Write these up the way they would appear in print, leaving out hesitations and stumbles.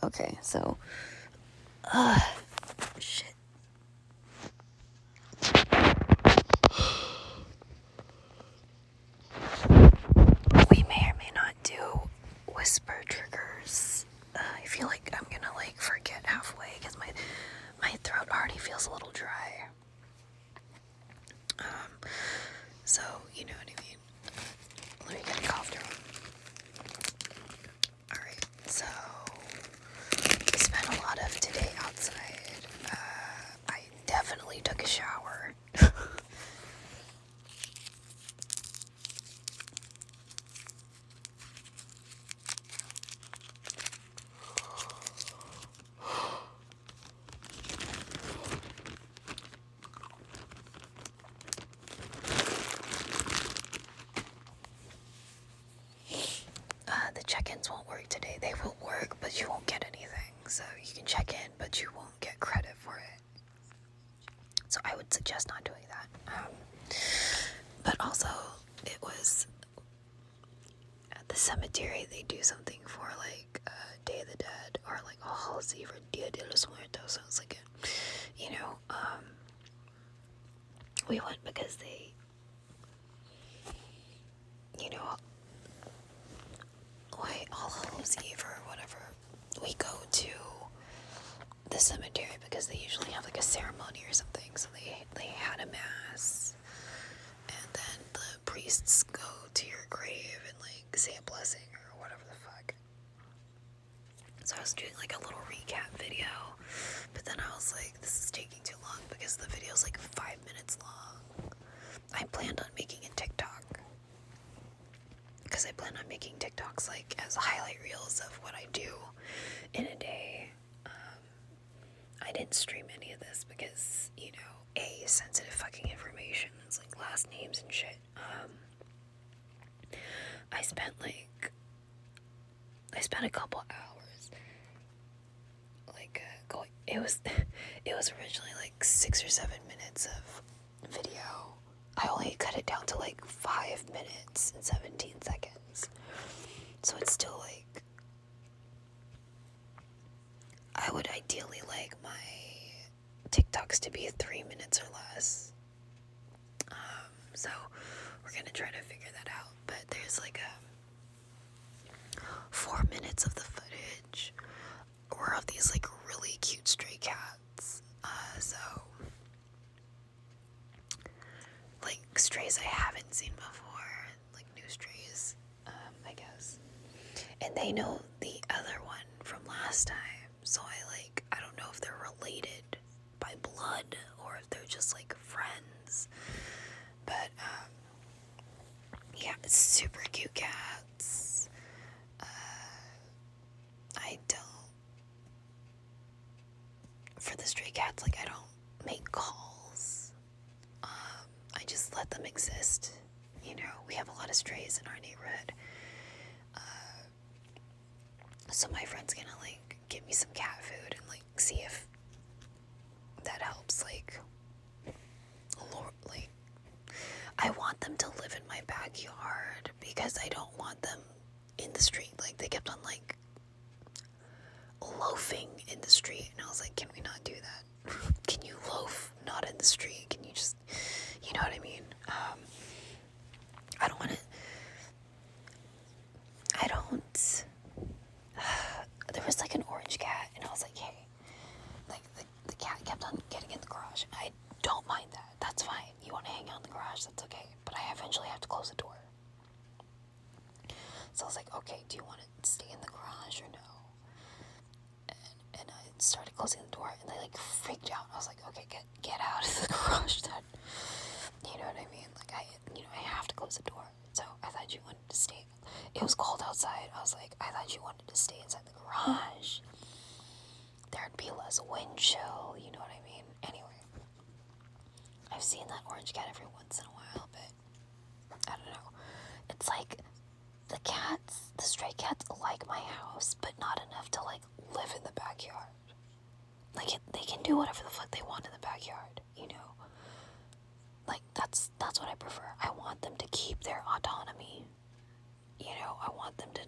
Okay, so, shit. We may or may not do whisper triggers. I feel like I'm gonna, like, forget halfway, because my throat already feels a little dry. So, you know what I mean. Let me get a cough drop. Alright, so, we spent a lot of today outside. I definitely took a shower. The check-ins won't work today. They will work, but you won't get anything. So you can check in, but you won't get credit for it. So I would suggest not doing that. But also, it was at the cemetery. They do something for like Day of the Dead or like All Hallows Eve or Dia de los Muertos. So it's like, we went because they, All Hallows Eve or whatever, we go to the cemetery because they usually have like a ceremony or something. So they had a mass, and then the priests go to your grave and like say a blessing or whatever the fuck. So I was doing like a little recap video, but then I was like, this is taking too long because the video's like 5 minutes long. I planned on making a TikTok, because I plan on making TikToks like as highlight reels of what I do in a day. I didn't stream any of this because, sensitive fucking information. It's like last names and shit. I spent a couple hours going. It was originally like 6 or 7 minutes of video. I only cut it down to like 5 minutes and 17 seconds. So it's still like, I would ideally like my TikToks to be 3 minutes or less. So we're gonna try to figure that out. But there's like 4 minutes of the footage were of these like really cute stray cats. So like strays I haven't seen before, like new strays, I guess. And they know the other one from last time, so I don't know if they're related by blood or if they're just like friends. But yeah, it's super cute cats. For the stray cats, I don't make calls. I just let them exist. We have a lot of strays in our neighborhood. So my friend's gonna get me some cat food and see if that helps. I want them to live in my backyard because I don't want them in the street. They kept on loafing in the street, and I was like, can we not do that? Can you loaf not in the street? Can you just, you know what I mean? I don't want to, there was an orange cat, and I was like, hey, the cat kept on getting in the garage. I don't mind that. That's fine. You want to hang out in the garage, that's okay. But I eventually have to close the door. So I was like, okay, do you want to stay in the garage or no? And I started closing the door, and they freaked out. I was like, okay, get out of the garage then. You know what I mean? I have to close the door. So I thought you wanted to stay. It was cold outside. I was like, I thought you wanted to stay inside the garage. There'd be less wind chill, you know what I mean? Anyway, I've seen that orange cat every once in a while, but I don't know. It's the stray cats like my house, but not enough to live in the backyard. They can do whatever the fuck they want in the backyard, that's what I prefer. I want them to keep their autonomy. I want them to,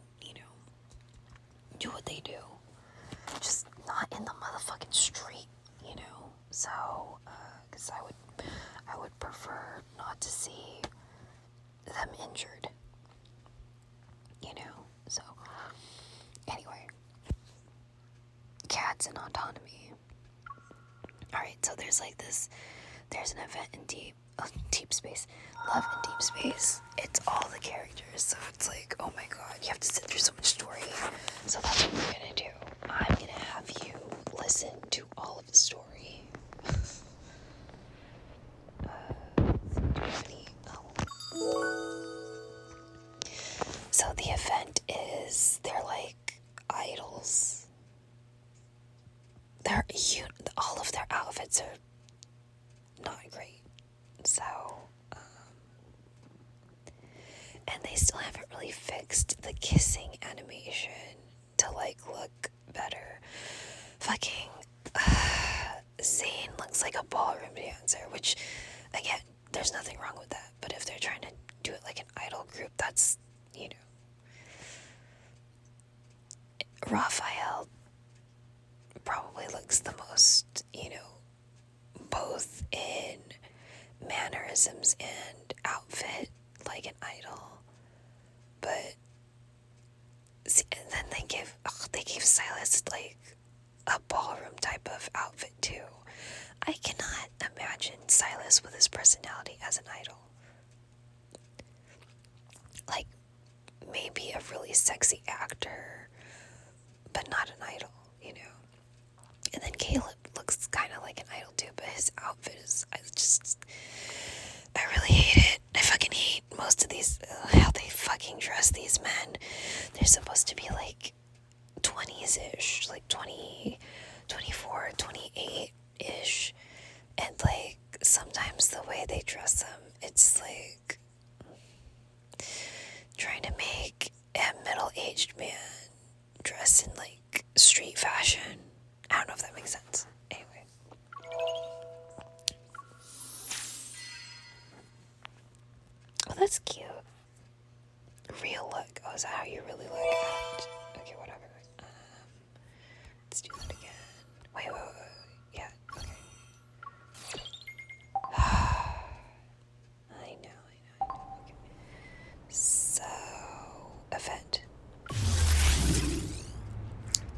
do what they do. autonomy. Alright, so there's like this, there's an event in deep space, love in deep space. It's all the characters, so it's like, oh my god, you have to sit through so much story. So that's what we're gonna do. I'm gonna have you listen to all of the story. So the event is, they're like idols. All of their outfits are not great. So, and they still haven't really fixed the kissing animation to like look better. Fucking Zayn looks like a ballroom dancer, which again, there's nothing wrong with that. But if they're trying to do it like an idol group, that's, you know. Raphael probably looks the most, you know, both in mannerisms and outfit like an idol. But see, and then they gave Silas like a ballroom type of outfit too. I cannot imagine Silas with his personality as an idol. Like, maybe a really sexy actor, but not an idol, you know. And then Caleb looks kind of like an idol too, but his outfit is, I really hate it. I fucking hate most of these, how they fucking dress these men. They're supposed to be like 20s-ish, like 20, 24, 28-ish. And like, sometimes the way they dress them, it's like trying to make a middle-aged man dress in like street fashion. I don't know if that makes sense. Anyway. Oh, that's cute. Real look. Oh, is that how you really look? Okay, whatever. Let's do that again. Wait. Yeah, okay. I know. Okay. So, event.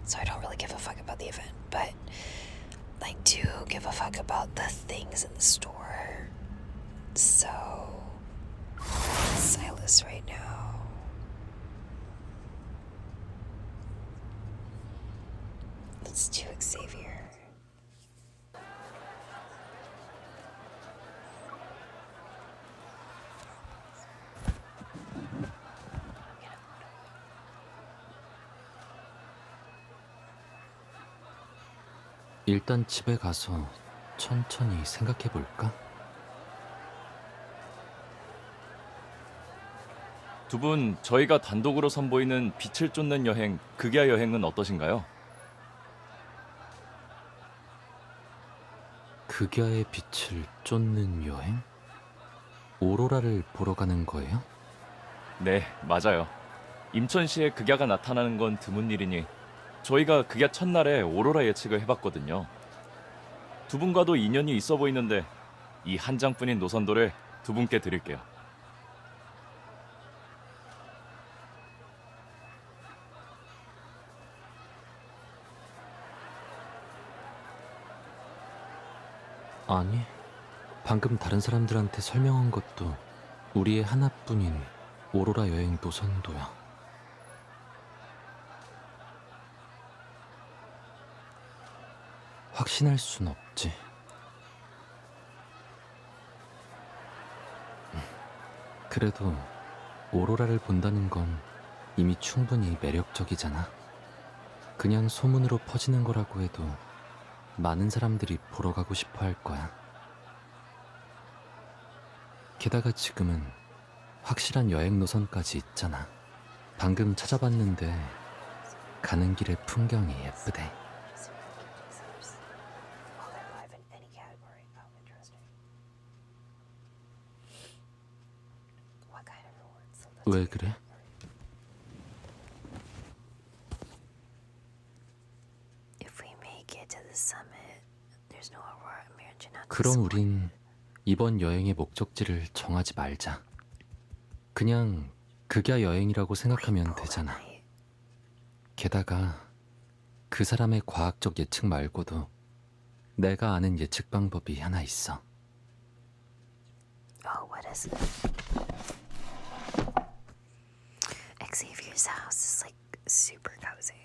So I don't really give a fuck about the event, but I do give a fuck about the things in the store. So, Silas right now. Let's do Xavier. 일단 집에 가서 천천히 생각해 볼까? 두 분 저희가 단독으로 선보이는 빛을 쫓는 여행, 극야 여행은 어떠신가요? 극야의 빛을 쫓는 여행? 오로라를 보러 가는 거예요? 네, 맞아요. 임천시에 극야가 나타나는 건 드문 일이니 저희가 극야 첫날에 오로라 예측을 해봤거든요. 두 분과도 인연이 있어 보이는데 이 한 장뿐인 노선도를 두 분께 드릴게요. 아니, 방금 다른 사람들한테 설명한 것도 우리의 하나뿐인 오로라 여행 노선도야. 확신할 순 없지. 그래도 오로라를 본다는 건 이미 충분히 매력적이잖아. 그냥 소문으로 퍼지는 거라고 해도 많은 사람들이 보러 가고 싶어 할 거야. 게다가 지금은 확실한 여행 노선까지 있잖아. 방금 찾아봤는데 가는 길의 풍경이 예쁘대. 왜 그래? 그럼 우린 이번 여행의 목적지를 정하지 말자. 그냥 극야 여행이라고 생각하면 되잖아. 게다가 그 사람의 과학적 예측 말고도 내가 아는 예측 방법이 하나 있어. Oh, what is it? Xavier's house is like super cozy.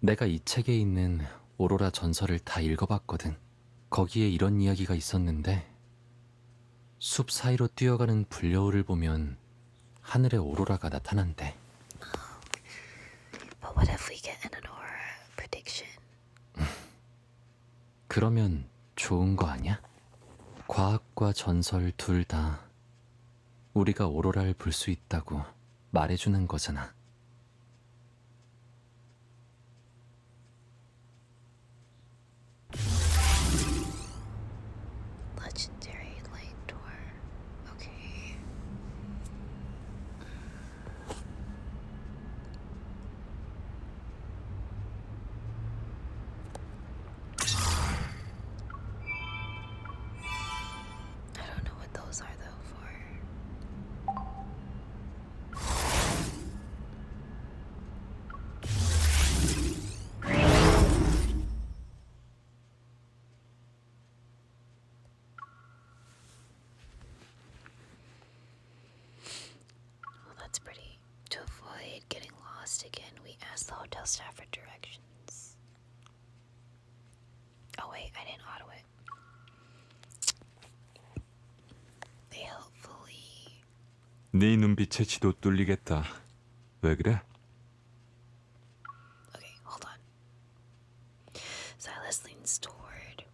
내가 이 책에 있는 오로라 전설을 다 읽어봤거든. 거기에 이런 이야기가 있었는데 숲 사이로 뛰어가는 불려울을 보면 하늘에 오로라가 나타난대. But what if we get an aurora prediction? 그러면 좋은 거 아니야? 과학과 전설 둘 다 우리가 오로라를 볼 수 있다고 말해주는 거잖아. Legendary light door. Okay. I don't know what those are though for. Well, that's pretty. To avoid getting lost again, we asked the hotel staff for directions. Oh wait, I didn't auto it. They helpfully. 네 눈빛에 지도 뚫리겠다. 왜 그래? Okay, hold on. Silas leans toward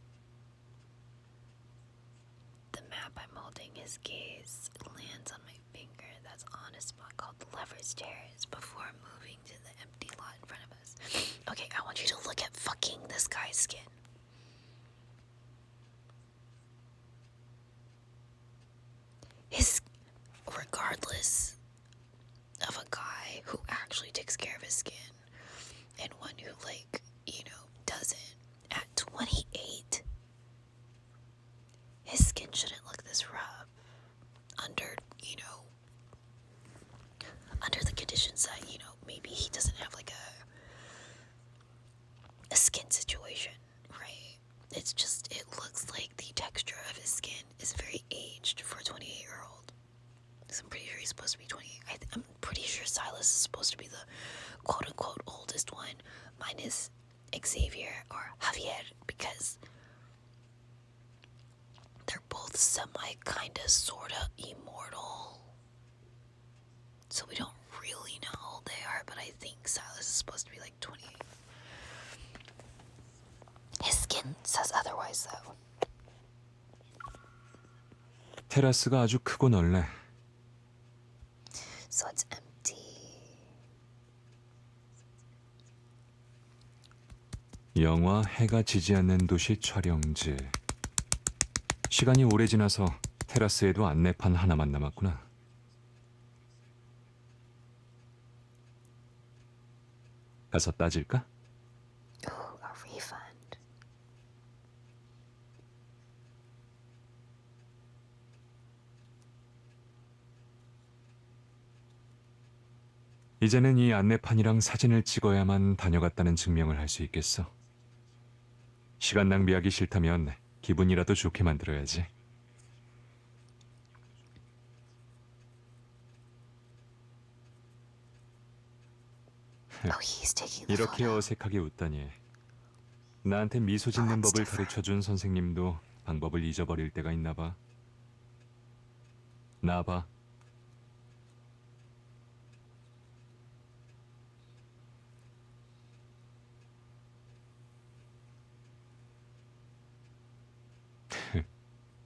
the map I'm holding. His gaze lands on my finger that's on a spot called the Lover's Terrace before moving to the empty lot in front of us. Okay, I want you to look at fucking this guy's skin. His, regardless of a guy who actually takes care of his skin and one who, like, you know, doesn't, at 28, his skin shouldn't look this rough under, you know, under the conditions that, you know, maybe he doesn't have like a skin situation, right? It's just, it looks like the texture of his skin is very aged for a 28-year-old. I'm pretty sure he's supposed to be 28. I'm pretty sure Silas is supposed to be the quote-unquote oldest one. Mine is Xavier or Javier because they're both semi-kinda sorta immortal. So we don't really know how old they are, but I think Silas is supposed to be like 28. His skin says otherwise though. 테라스가 아주 크고 넓네. So it's empty. 영화 해가 지지 않는 도시 촬영지. 시간이 오래 지나서 테라스에도 안내판 하나만 남았구나. 가서 따질까? Ooh, a refund. 이제는 이 안내판이랑 사진을 찍어야만 다녀갔다는 증명을 할 수 있겠어. 시간 낭비하기 싫다면 기분이라도 좋게 만들어야지. Oh, he's taking the 이렇게 photo. 어색하게 웃다니. 나한테 미소 짓는 that's 법을 different. 가르쳐준 선생님도 방법을 잊어버릴 때가 있나 봐. 나 봐.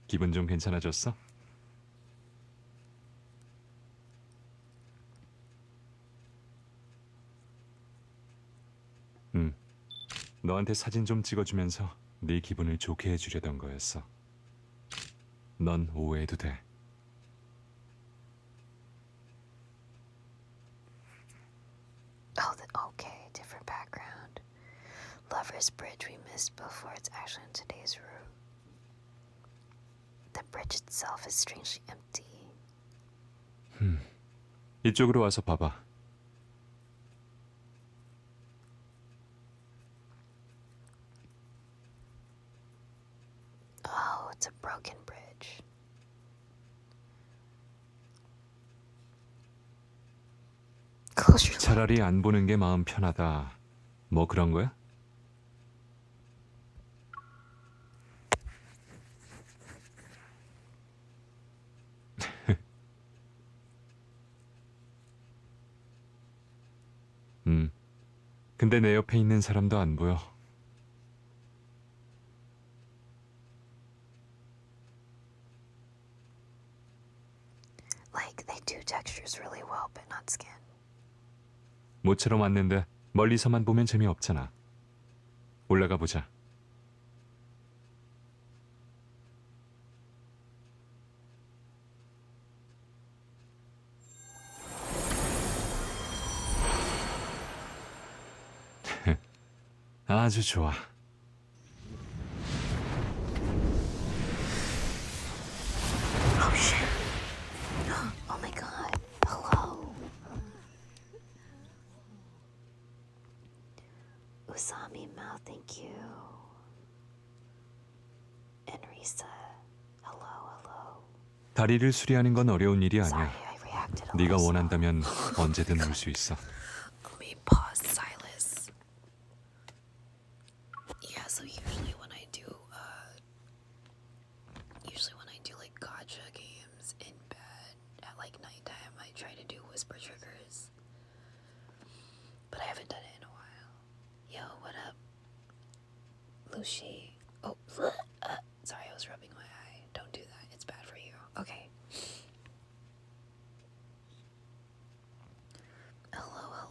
기분 좀 괜찮아졌어? 너한테 사진 좀 찍어주면서 네 기분을 좋게 해주려던 거였어. 넌 오해해도 돼. Oh, okay, different background. Lover's Bridge we missed before. It's actually on today's route. The bridge itself is strangely empty. 이쪽으로 와서 봐봐. Close your 차라리 안 보는 게 마음 편하다. 뭐 그런 거야? 근데 내 옆에 있는 사람도 안 보여. Like they do textures really well, but not skin. 모처럼 왔는데 멀리서만 보면 재미없잖아. 올라가 보자. 아주 좋아. Oh shit. Oh my god. Hello. Usami Mao, thank you. And Risa. Hello. 다리를 수리하는 건 어려운 일이 Sorry, 아니야. I reacted a 네가 little 원한다면 언제든 올 수 있어. Let me pause, Silas. Yeah, so usually when I do like Gacha games in bed at like nighttime, I try to do whisper triggers. But I haven't done it in a while. Yo, what up? Lucy. Oh, sorry, I was rubbing my eye. Don't do that. It's bad for you. Okay. Hello.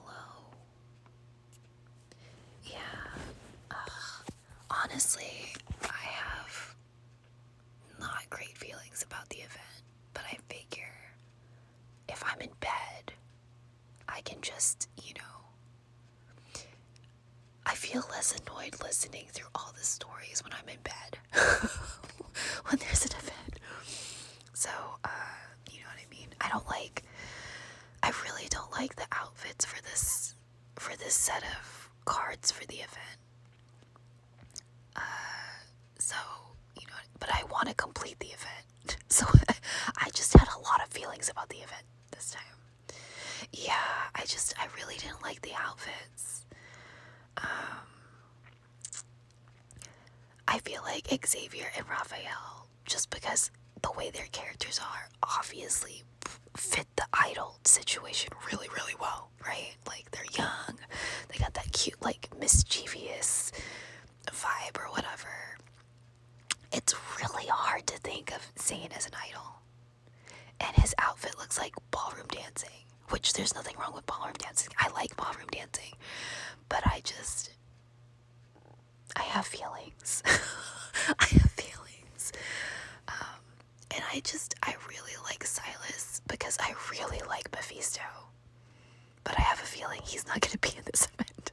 Yeah. Honestly, I have not great feelings about the event, but I figure if I'm in bed, I can just, I feel less annoyed listening through all the stories when I'm in bed. When there's an event. So, you know what I mean? I really don't like the outfits for this set of cards for the event. So, but I want to complete the event. So I just had a lot of feelings about the event this time. Yeah, I really didn't like the outfits. I feel like Xavier and Raphael, just because the way their characters are, obviously fit the idol situation really, really well, right? Like, they're young, they got that cute, like, mischievous vibe or whatever. It's really hard to think of Zayn as an idol. And his outfit looks like ballroom dancing, which there's nothing wrong with ballroom dancing. I like ballroom dancing, but I have feelings. I have feelings. And I really like Silas because I really like Mephisto. But I have a feeling he's not going to be in this event.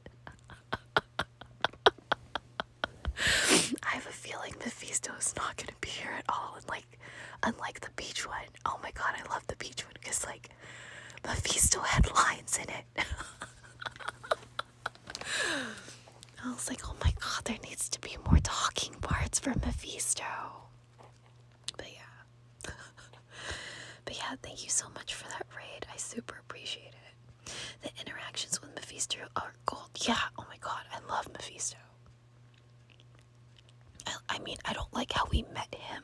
I have a feeling Mephisto is not going to be here at all. And unlike the beach one. Oh my god, I love the beach one because Mephisto had lines in it. I was like, oh my god, there needs to be more talking parts for Mephisto. But yeah. But yeah, thank you so much for that raid. I super appreciate it. The interactions with Mephisto are gold. Yeah, oh my god, I love Mephisto. I mean, I don't like how we met him.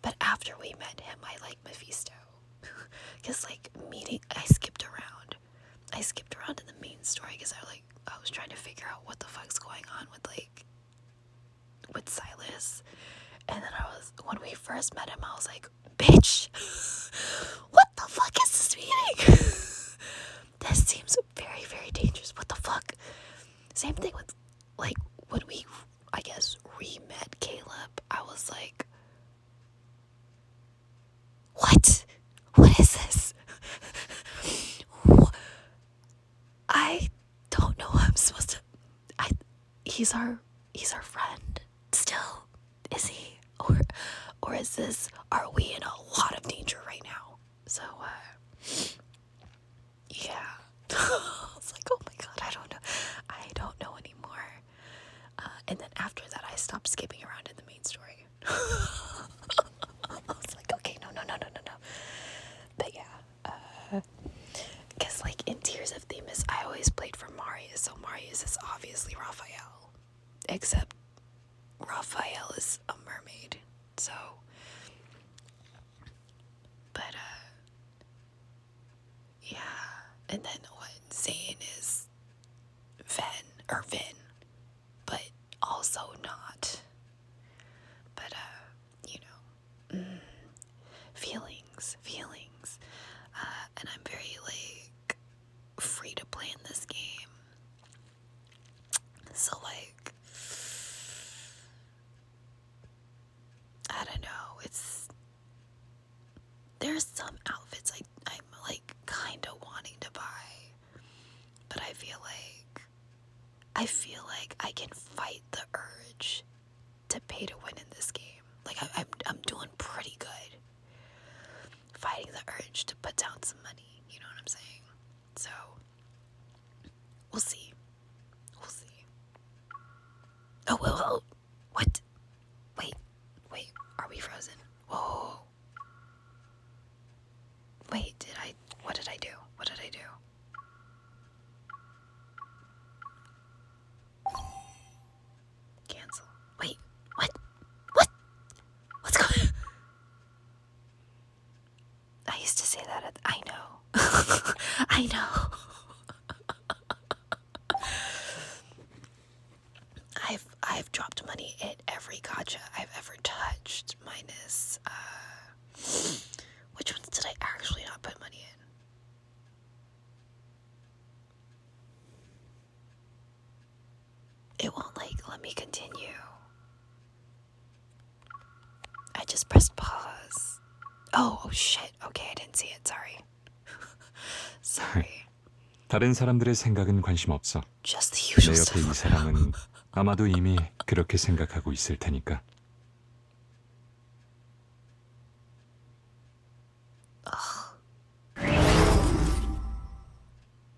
But after we met him, I like Mephisto. Because, I skipped around. I skipped around in the main story because I was trying to figure out what the fuck's going on with Silas. And then when we first met him, I was like, bitch, what the fuck is this meeting? This seems very, very dangerous. What the fuck? Same thing with, when we, I guess, re-met Caleb, I was like, what? What is this? I don't know how I'm supposed to. He's our friend still, is he? Or is this? Are we in a lot of danger right now? So yeah. I was like, oh my god, I don't know anymore. And then after that, I stopped skipping around in the main story. I was like, okay, no. But yeah, except Raphael is a mermaid, so. But yeah, and then what? Zane is Vin, but also not. But you know, feelings, and I'm very like free to play in this game. So like, I don't know. There's some outfits I'm like kind of wanting to buy, but I feel like I can fight the urge to pay to win in this game. Like I'm doing pretty good fighting the urge to put down some money. You know what I'm saying? So we'll see. Oh, whoa. What? Wait. Are we frozen? Whoa. Wait, what did I do? Cancel. Wait, what? What's going on? I used to say that I know. I know. I've dropped money at every gacha I've ever touched, minus, which ones did I actually not put money in? It won't, like, let me continue. I just pressed pause. Oh shit. Okay, I didn't see it. Sorry. Sorry. 다른 사람들의 생각은 관심 없어. Just the 내 usual 옆에 이 stuff. 사람은 아마도 이미 그렇게 생각하고 있을 테니까.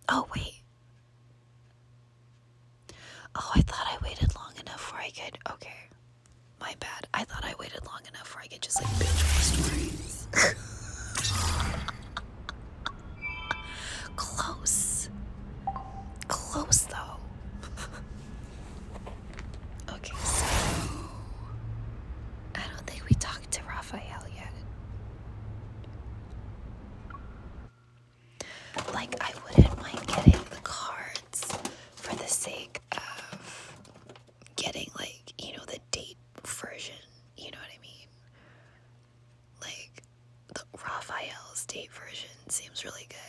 Oh, wait. Oh, I thought I waited long enough where I could... Okay. My bad. I thought I waited long enough where I could just, like, binge watch stories. Close, though. Okay, so... I don't think we talked to Raphael yet. Like, I wouldn't mind getting the cards for the sake of getting, like, you know, the date version. You know what I mean? Like, the Raphael's date version seems really good.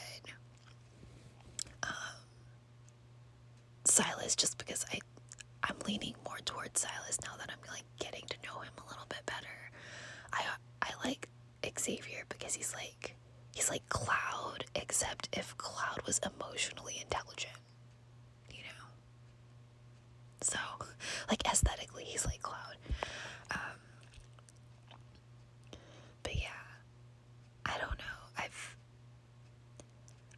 Silas, just because I'm leaning more towards Silas now that I'm, like, getting to know him a little bit better. I like Xavier because he's like Cloud, except if Cloud was emotionally intelligent, you know? So, like, aesthetically, he's like Cloud. But yeah, I don't know.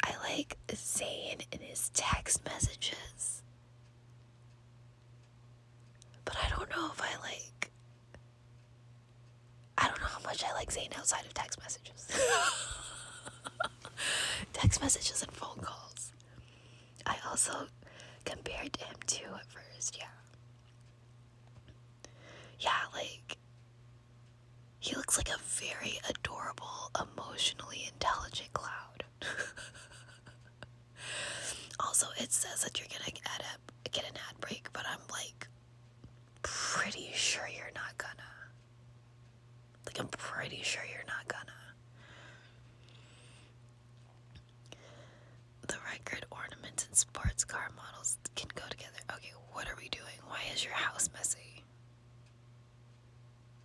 I like Zayn in his text messages. But I don't know how much I like Zayn outside of text messages. Text messages and phone calls. I also compared him to at first, yeah. Yeah, like, he looks like a very adorable, emotionally intelligent Cloud. Also, it says that you're gonna get an ad break, but I'm like pretty sure you're not gonna. Like, I'm pretty sure you're not gonna. The record ornaments and sports car models can go together. Okay, what are we doing? Why is your house messy?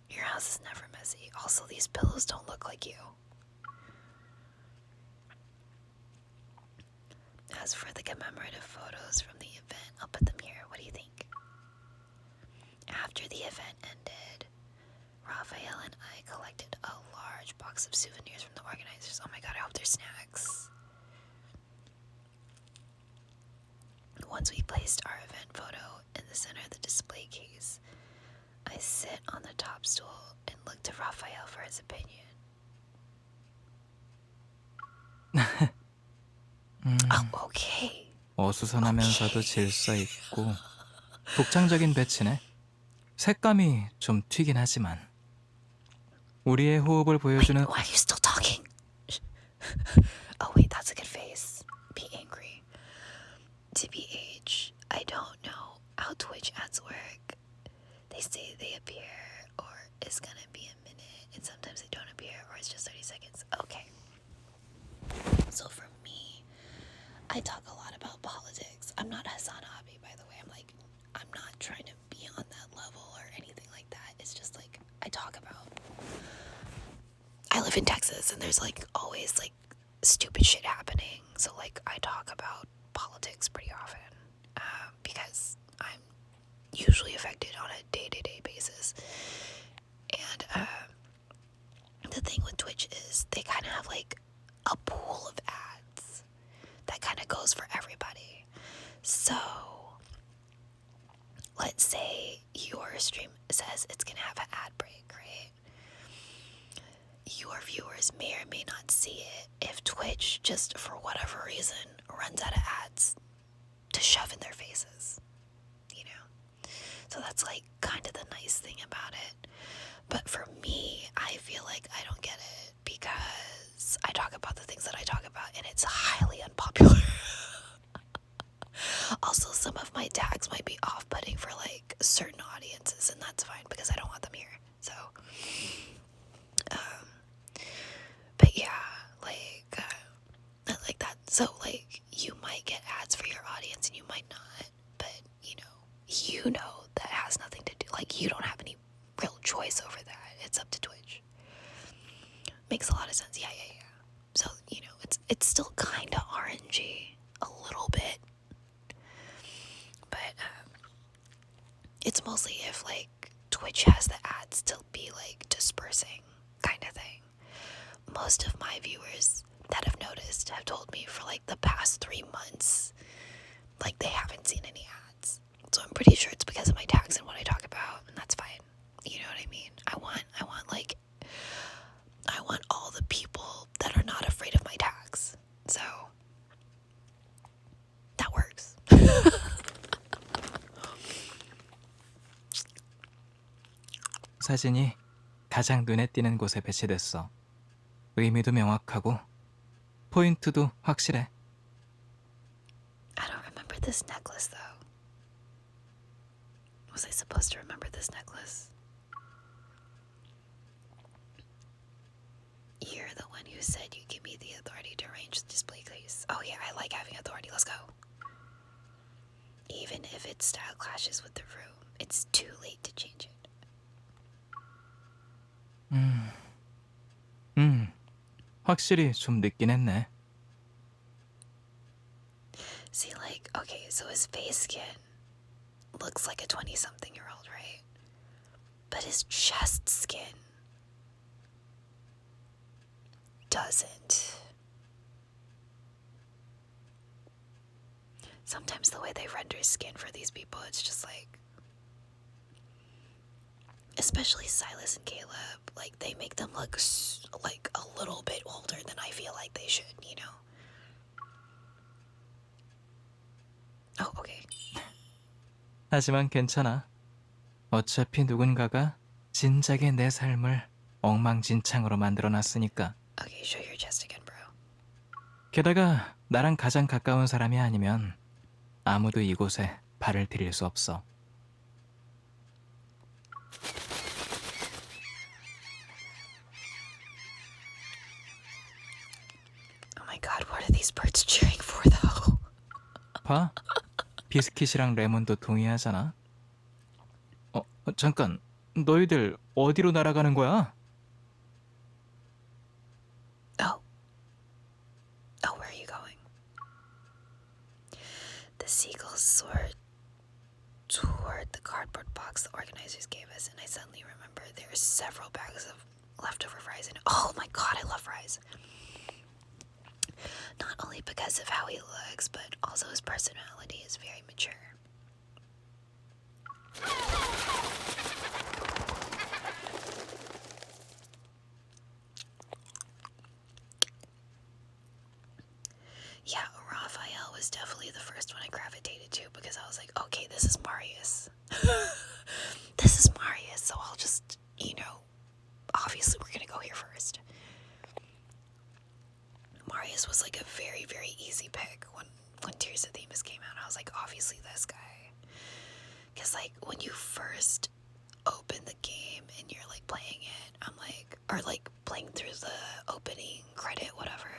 Your house is never messy. Also, these pillows don't look like you. As for the commemorative photos from the event, I'll put them here. What do you think? After the event ended, Raphael and I collected a large box of souvenirs from the organizers. Oh my god, I hope they're snacks. Once we placed our event photo in the center of the display case, I sit on the top stool and look to Raphael for his opinion. Oh, okay. 어수선하면서도 질서 있고 독창적인 배치네. 색감이 좀 튀긴 하지만 우리의 호흡을 보여주는 Why are you still talking? Oh wait, that's a good face. Be angry. TBH, I don't know how Twitch ads work. They say they appear or it's gonna be a minute, and sometimes they don't appear or it's just 30 seconds. Okay. So for me, I talk a lot about politics. I'm not Hassan Abi, by the way. I'm not trying to be on that level or anything like that. It's just like I talk about. I live in Texas, and there's like always like stupid shit happening. So like I talk about politics pretty often because I'm usually affected on a day-to-day basis. And the thing with Twitch is they kind of have like a pool of ads that kind of goes for everybody. So let's say your stream says it's gonna have an ad break, right? Your viewers may or may not see it if Twitch, just for whatever reason, runs out of ads to shove in their faces, you know? So that's like kind of the nice thing about it. But for me, I feel like I don't get it because I talk about the things that I talk about and it's highly unpopular. Also, some of my tags might be off-putting for like certain audiences, and that's fine because I don't want them here. So but yeah, like that. So like you might get ads for your audience and you might not, but you know that has nothing to do, like you don't have any real choice over that. It's up to Twitch. Makes a lot of sense. Yeah. So, it's still kind of RNG a little bit, but it's mostly if like Twitch has the ads to be like dispersing kind of thing. Most of my viewers that have noticed have told me for like the past 3 months, like they haven't seen any ads. So I'm pretty sure it's because of my tags and what I talk about, and that's fine. You know what I mean? I want all the people that are not afraid of my tags. So that works. 사진이 가장 눈에 띄는 곳에 배치됐어. 의미도 명확하고 포인트도 확실해. I don't remember this necklace though. Was I supposed to remember this necklace? You're the one who said you give me the authority to arrange the display case. Oh yeah, I like having authority. Let's go. Even if its style clashes with the room, it's too late to change it. 확실히 좀 늦긴 했네. See, like, okay, so his face skin looks like a 20-something-year-old, right? But his chest skin doesn't. Sometimes the way they render skin for these people, it's just like, especially Silas and Caleb, like they make them look like a little bit older than I feel like they should, you know? Oh, okay. 하지만 괜찮아. 어차피 누군가가 진작에 내 삶을 엉망진창으로 만들어놨으니까. Okay, show your chest again, bro. 게다가 나랑 가장 가까운 사람이 아니면 아무도 이곳에 발을 들일 수 없어. Oh my god, what are these birds cheering for, though? 봐. 비스킷이랑 레몬도 동의하잖아. 잠깐. 너희들 어디로 날아가는 거야? Oh, where are you going? The seagulls soared toward the cardboard box the organizers gave us, and I suddenly remember there are several bags of leftover fries in it. Oh my god, I love fries. Not only because of how he looks, but also his personality is very mature. Yeah, Raphael was definitely the first one I gravitated to because I was like, okay, this is Marius. This is Marius, so I'll just, obviously we're gonna go here first. Marius was like a very, very easy pick when Tears of Themis came out. I was like, obviously this guy. Because, like, when you first open the game and you're, like, playing it, I'm like, or, like, playing through the opening credit, whatever,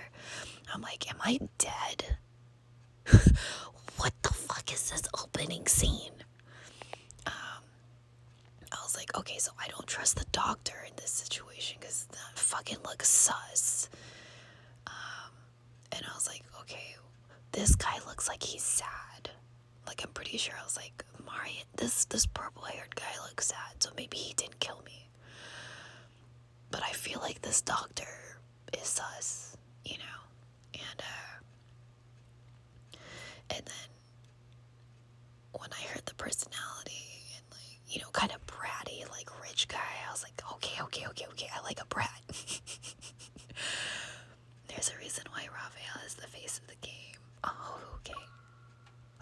I'm like, am I dead? What the fuck is this opening scene? I was like, okay, so I don't trust the doctor in this situation because that fucking looks sus. And I was like, okay, this guy looks like he's sad. Like, I'm pretty sure I was like, this purple-haired guy looks sad, so maybe he didn't kill me. But I feel like this doctor is sus, And then when I heard the personality and, like, kind of bratty, like, rich guy, I was like, okay, I like a brat. There's a reason why Raphael is the face of the game. Oh, okay.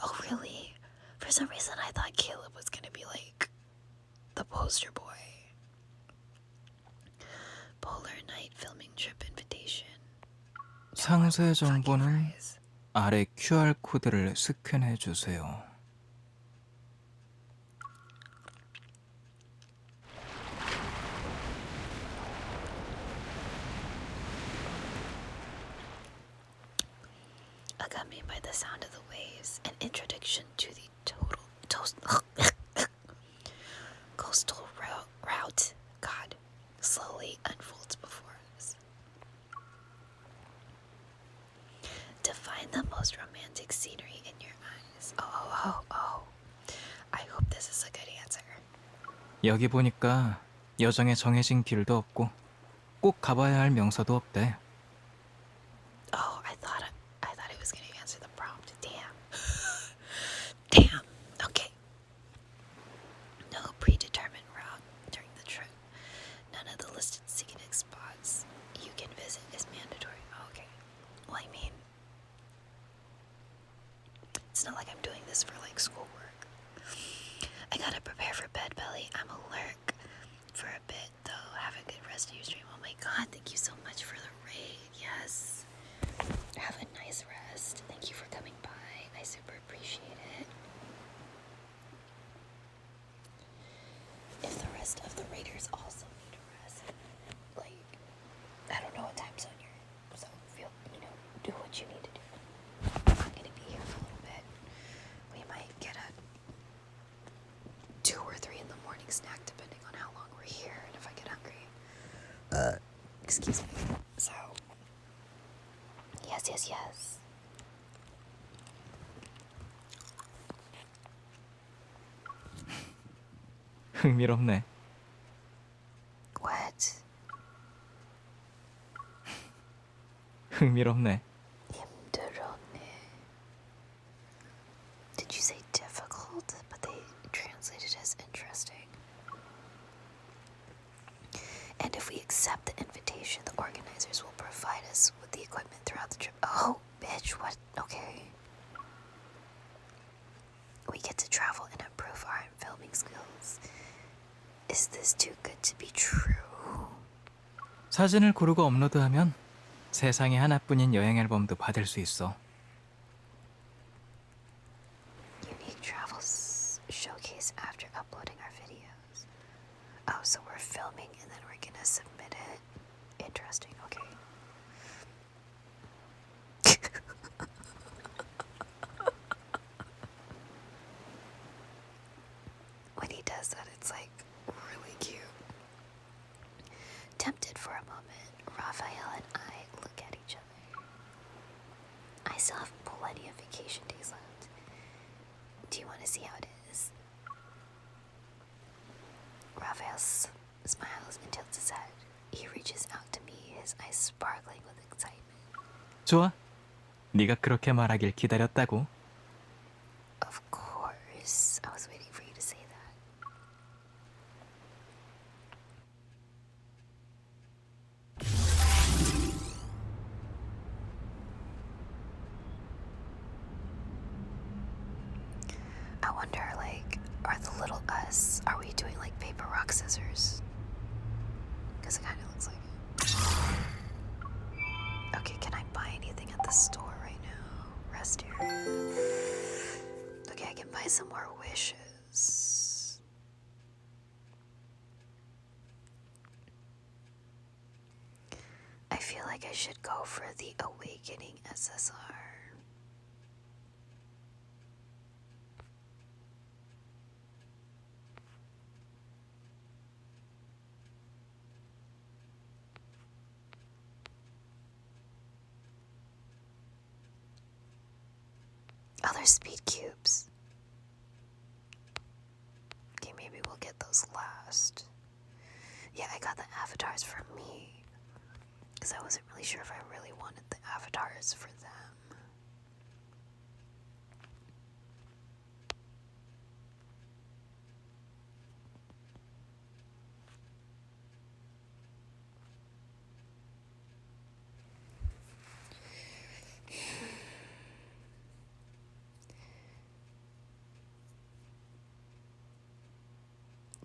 Oh, really? For some reason, I thought Caleb was gonna be, like, the poster boy. Polar night filming trip invitation. 상세 정보는 아래 QR 코드를 스캔해 주세요. Accompanied by the sound of the waves, an introduction to the coastal route, God, slowly unfolds before us. Define the most romantic scenery in your eyes. Oh. I hope this is a good answer. 여기 보니까 여정에 정해진 길도 없고 꼭 가봐야 할 명소도 없대. Oh, I thought it was gonna answer the prompt. Damn. Okay. No predetermined route during the trip. None of the listed scenic spots you can visit is mandatory. Okay. Well, I mean, it's not like I'm doing this for, like, schoolwork. I gotta prepare for bed, Belly. I'm alert for a bit, though. Have a good rest of your stream. Oh my god, thank you so much for the raid. Yes. Have a nice rest. Thank you for coming by. I super appreciate it. If the rest of the raiders also need a rest, like, I don't know what time zone you're in, so feel, do what you need to do. I'm gonna be here for a little bit. We might get a 2 or 3 in the morning snack depending on how long we're here and if I get hungry. Excuse me. So, yes. 흥미롭네. What? 흥미롭네. Did you say difficult? But they translated as interesting. And if we accept the invitation, the organizers will provide us with the equipment throughout the trip. Oh, bitch, what? Okay. We get to travel and improve our filming skills. Is this too good to be true? 사진을 고르고 업로드하면 세상에 하나뿐인 여행 앨범도 받을 수 있어. Unique travels showcase after uploading our videos. Oh, so we're filming and then we're gonna submit it. Interesting, okay. When he does that, it's like really cute. Tempted for a moment, Raphael and I look at each other. I still have plenty of vacation days left. Do you want to see how it is? Raphael smiles and tilts his head. He reaches out to me, his eyes sparkling with excitement. 좋아. 네가 그렇게 말하길 기다렸다고. Of course. I was waiting for you to say that. scissors. Because it kind of looks like it. Okay, can I buy anything at the store right now? Rest here. Okay, I can buy some more wishes. I feel like I should go for the Awakening SSR. Oh, there's speed cubes. Okay, maybe we'll get those last. Yeah, I got the avatars for me. Because I wasn't really sure if I really wanted the avatars for them.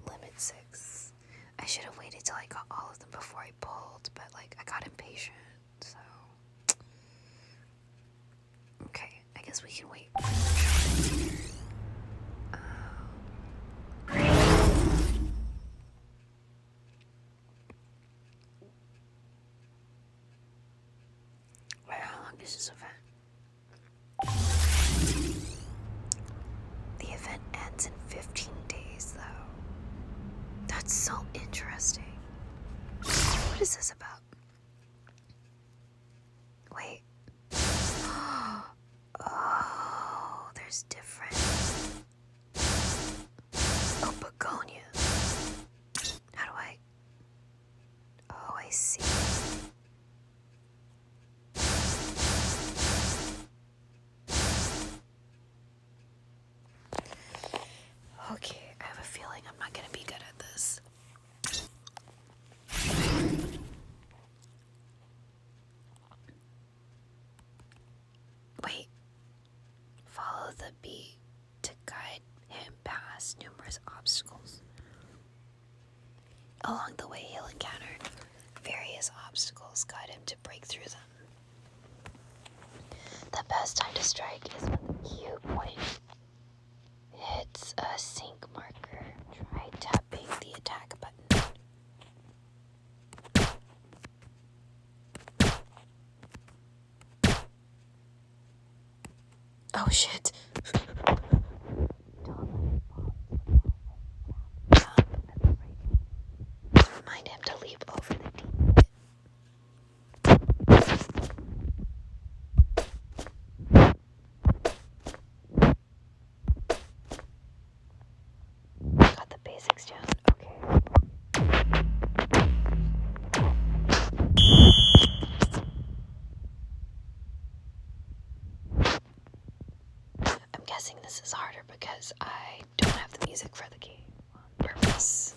Limit 6. I should have waited till I got all of them before I pulled, but like I got impatient, so okay, I guess we can wait. Wait, how long is this event? The event ends in 15 days, though. That's so interesting. What is this about? Wait. Oh, there's different. Oh, begonia. How do I? Oh, I see. Okay, I have a feeling I'm not gonna be good at this. Wait. Follow the beat to guide him past numerous obstacles. Along the way, he'll encounter various obstacles. Guide him to break through them. The best time to strike is when the cue point hits a sync marker. Try tapping the attack button. Oh shit. Remind him to leap over the deep. Got the basics down. Okay. I'm guessing this is harder because I don't have the music for the game on purpose.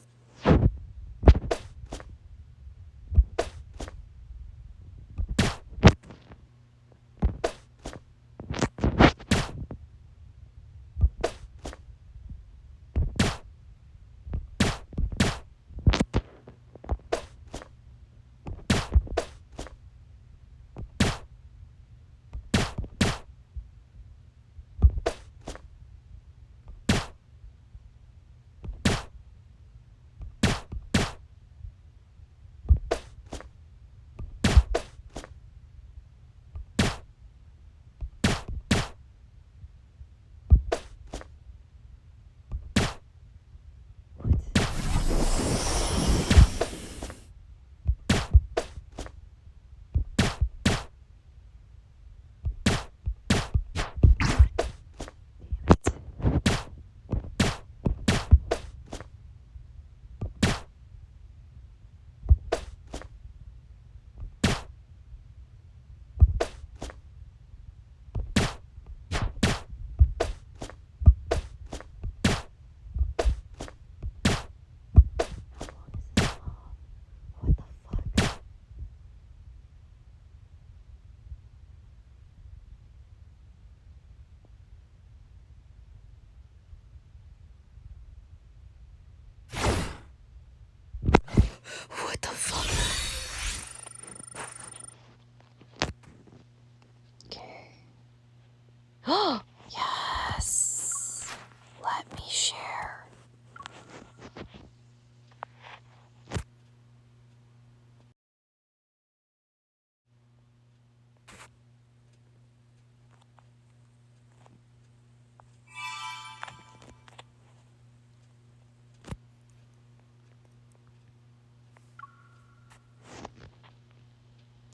Yes. Let me share.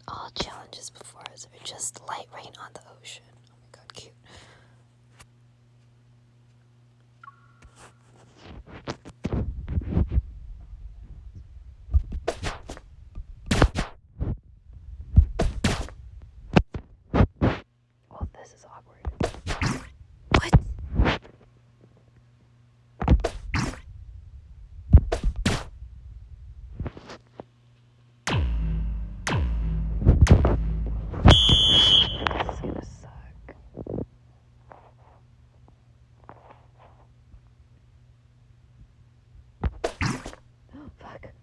All challenges before us are just light rain on the ocean. Oh my god, cute. Well, this is awkward. What? This is gonna suck. Fuck.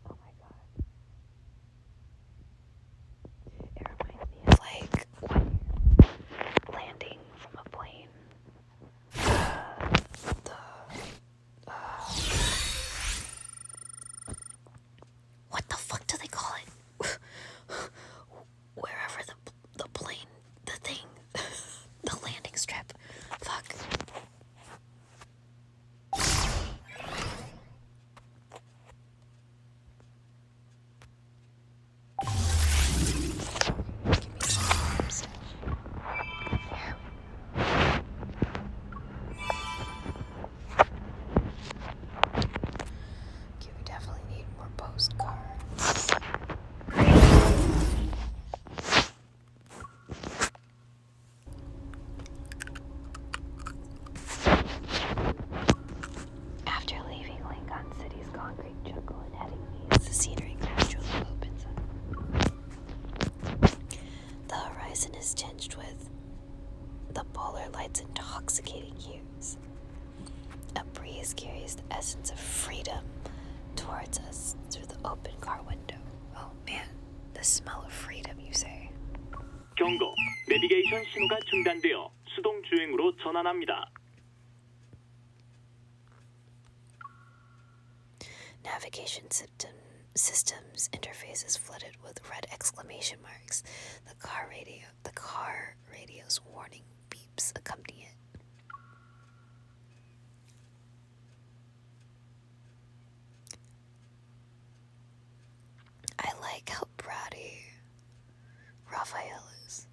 Oh my god. It reminds me of like when landing from a plane. What the fuck do they call it? Wherever the plane, the thing, the landing strip. Fuck. Give me some arms. There okay, we definitely need more postcards. After leaving Lincoln City's concrete jungle and heading east, the scenery gradually opens up. The horizon is tinged with the polar light's intoxicating hues. A breeze carries the essence of freedom towards us through the open car window. Oh man, the smell of freedom, you say. 경고. 내비게이션 신호가 중단되어 수동 주행으로 전환합니다. Navigation systems interface is flooded with red exclamation marks. The car radio's warning beeps accompany it. I like how bratty Raphael is.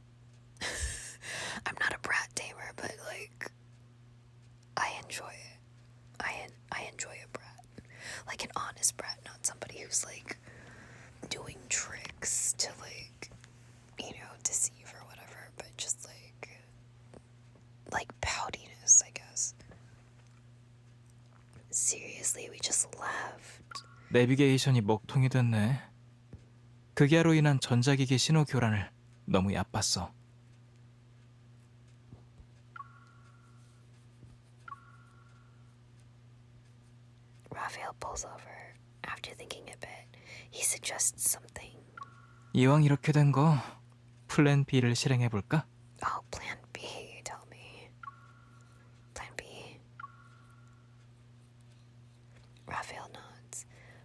I'm not a brat tamer, but like I enjoy it. I enjoy a brat. Like an honest brat, not somebody who's like doing tricks to like, you know, deceive or whatever, but just like poutiness, I guess. Seriously, we just left. 내비게이션이 먹통이 됐네. 극야로 인한 전자기기 신호 교란을 너무 얕봤어. Raphael pulls over after thinking a bit, he suggests something. 이왕 이렇게 된 거 플랜 B를 실행해 볼까? Oh, plan B, tell me. Plan B. Raphael nods.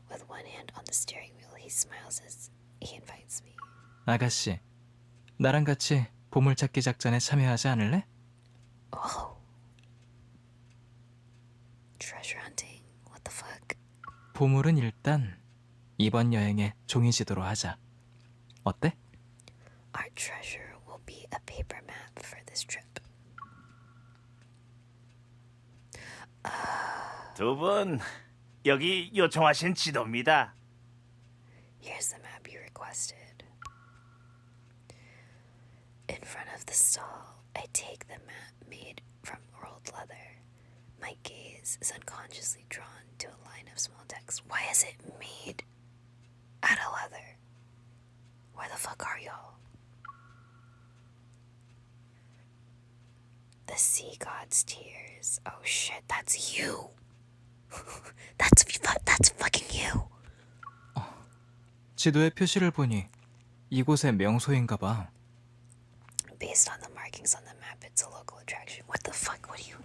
With one hand on the steering wheel, he smiles as he invites me. 아가씨, 나랑 같이 보물찾기 작전에 참여하지 않을래? Oh. Treasure hunting? What the fuck? 보물은 일단 이번 여행의 종이지도로 하자. 어때? Our treasure will be a paper map for this trip. 두 분, 여기 요청하신 지도입니다. Here's the map you requested. In front of the stall, I take the map made from rolled leather. My gaze is unconsciously drawn to a line of small text. Why is it made out of leather? Where the fuck are y'all? The sea god's tears. Oh shit, that's you. that's fucking you. 지도의 표시를 보니 이곳의 명소인가 봐. Based on the markings on the map, it's a local attraction. What the fuck? What do you...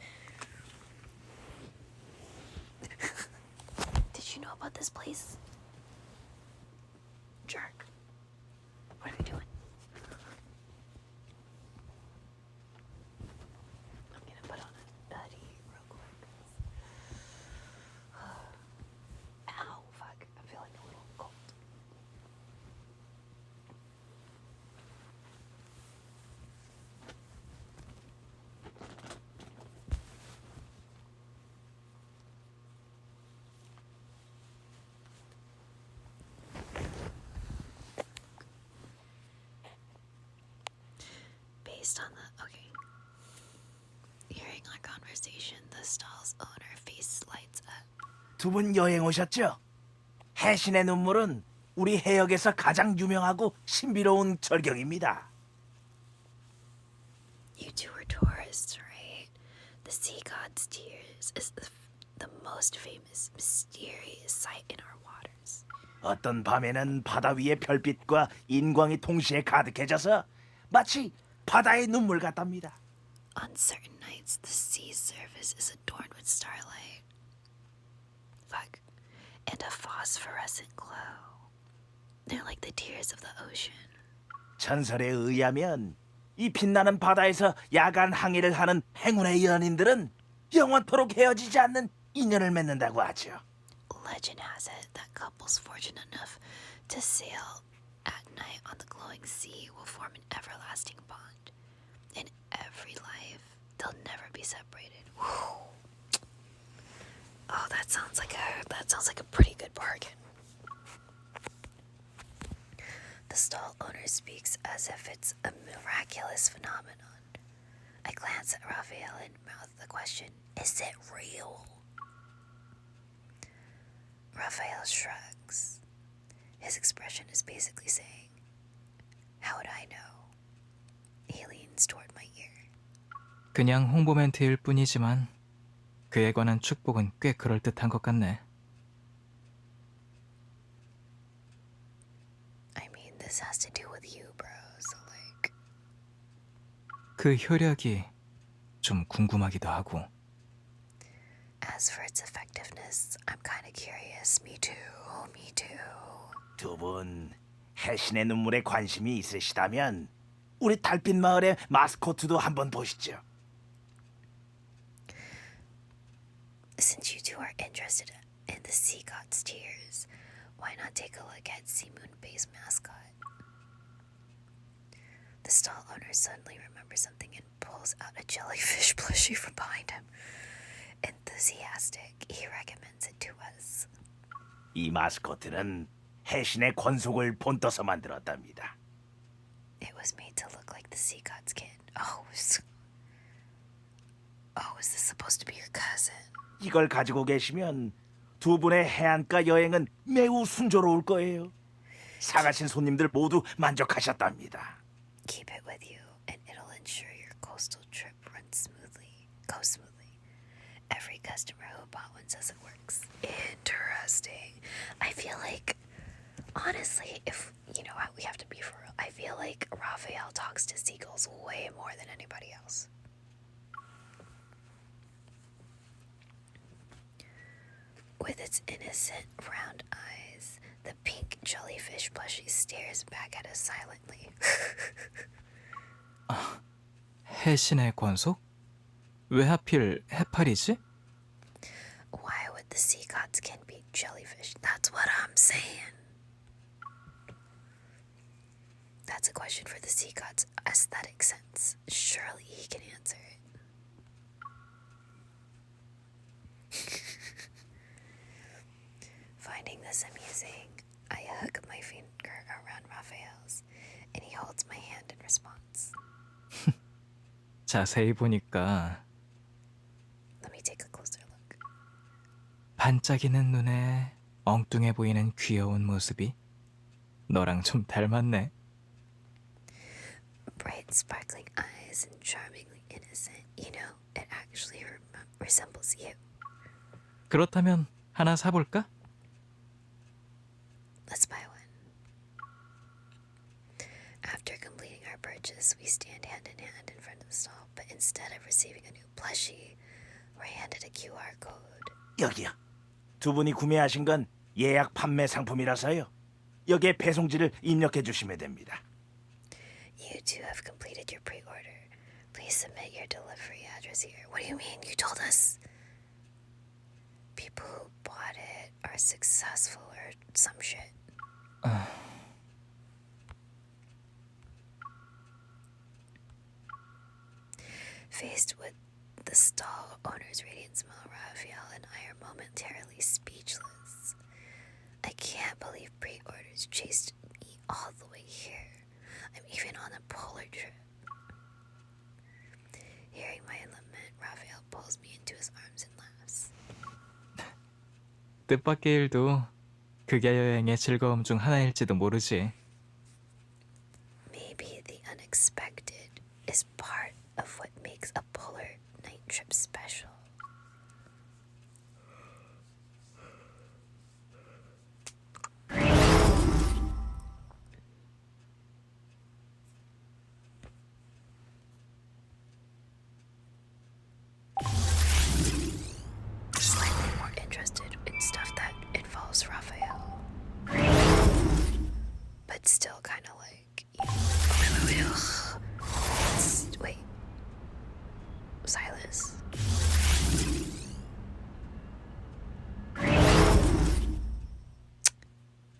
Did you know about this place? Jerk. What are we doing? I'm gonna put on a hoodie real quick. Ow, fuck. I feel like a little cold. Based on the... Okay. Hearing our conversation, the stall's owner face lights up. 두 분 여행 오셨죠? 해신의 눈물은 우리 해역에서 가장 유명하고 신비로운 절경입니다. You two are tourists, right? The sea god's tears is the most famous, mysterious sight in our waters. 어떤 밤에는 바다 위의 별빛과 인광이 동시에 가득해져서 마치 바다의 눈물 같답니다. On certain nights, the sea's surface is adorned with starlight. Fuck. And a phosphorescent glow. They're like the tears of the ocean. 전설에 의하면 이 빛나는 바다에서 야간 항해를 하는 행운의 연인들은 영원토록 헤어지지 않는 인연을 맺는다고 하죠. Legend has it that couples fortunate enough to sail at night on the glowing sea will form an everlasting bond. In every life, they'll never be separated. Whew. Oh, that sounds like a pretty good bargain. The stall owner speaks as if it's a miraculous phenomenon. I glance at Raphael and mouth the question, is it real? Raphael shrugs. His expression is basically saying, how would I know? He leans toward my ear. 그냥 홍보 멘트일 뿐이지만 그에 관한 축복은 꽤 그럴듯한 것 같네. I mean, this has to do with you, bro. So like... 그 효력이 좀 궁금하기도 하고. As for its effectiveness, I'm kind of curious. Me too. Me too. 두 분 해신의 눈물에 관심이 있으시다면 우리 달빛 마을의 마스코트도 한번 보시죠. Since you two are interested in the sea god's tears, why not take a look at Sea Moon Bay's mascot? The stall owner suddenly remembers something and pulls out a jellyfish plushie from behind him. Enthusiastic, he recommends it to us. 이 마스코트는 해신의 권속을 본떠서 만들었답니다. It was made to look like the sea god's kid. is this supposed to be your cousin? 이걸 가지고 계시면 두 분의 해안가 여행은 매우 순조로울 거예요. 사가신 손님들 모두 만족하셨답니다. Keep it with you, and it'll ensure your coastal trip goes smoothly. Every customer who bought one says it works. Interesting. I feel feel like, honestly, if, you know, we have to be for real, I feel like Raphael talks to seagulls way more than anybody else. With its innocent, round eyes, the pink jellyfish plushie stares back at us silently. 해신의 권속? 왜 하필 해파리지? Why would the sea gods can be jellyfish? That's what I'm saying. That's a question for the sea god's aesthetic sense. Surely he can answer it. Finding this amusing, I hook my finger around Raphael's, and he holds my hand in response. 자세히 보니까 Let me take a closer look. 반짝이는 눈에 엉뚱해 보이는 귀여운 모습이 너랑 좀 닮았네. Bright, sparkling eyes and charmingly innocent. You know, it actually resembles you. 그렇다면 하나 사볼까? Let's buy one. After completing our purchase, we stand hand in hand in front of the stall, but instead of receiving a new plushie, we're handed a QR code. 여기요. 두 분이 구매하신 건 예약 판매 상품이라서요. 여기에 배송지를 입력해 주시면 됩니다. You two have completed your pre-order. Please submit your delivery address here. What do you mean? You told us. People who bought it are successful or some shit. Faced with the stall owner's radiant smile, Raphael and I are momentarily speechless. I can't believe pre-orders chased me all the way here. I'm even on a polar trip. Hearing my lament, Raphael pulls me into his arms and laughs. 뜻밖의 일도 극야 여행의 즐거움 중 하나일지도 모르지. Maybe the unexpected is part of what makes a polar night trip special. Slightly more interested in stuff that involves Raphael, but still kind of like. Wait. Silas.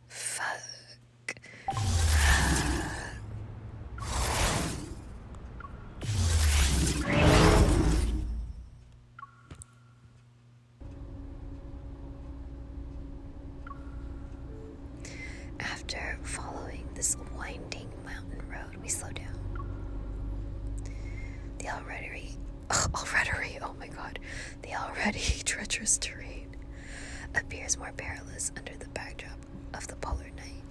Fuck. After following this winding mountain road, we slow down. The already treacherous terrain appears more perilous under the backdrop of the polar night,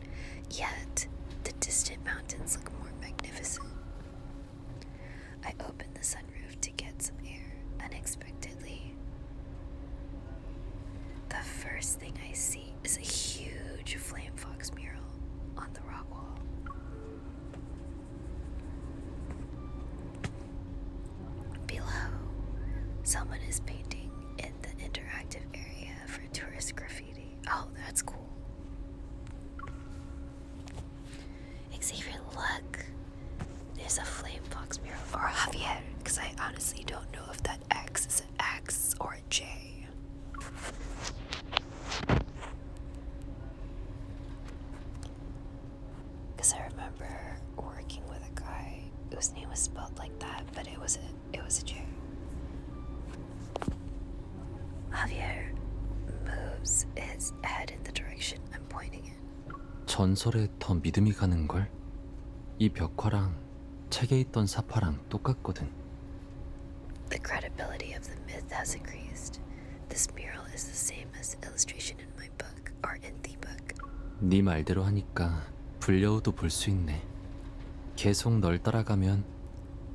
yet the distant mountains look more magnificent. I open the sunroof to get some air. Unexpectedly, the first thing I see is a huge flame fox mural on the rock wall. Below, someone is painting in the interactive area for tourist graffiti. Oh, that's cool. Xavier, look. There's a flame fox mural. Or Javier, because I honestly don't know if that X is an X or a J. Because I remember working with a guy whose name was spelled like that, but it was a J. Javier moves his head in the direction I'm pointing in. 전설에 더 믿음이 가는 걸. 이 벽화랑 책에 있던 사파랑 똑같거든. The credibility of the myth has increased. This mural is the same as the illustration in my book, or in the book. 네 말대로 하니까 불려우도 볼 수 있네. 계속 널 따라가면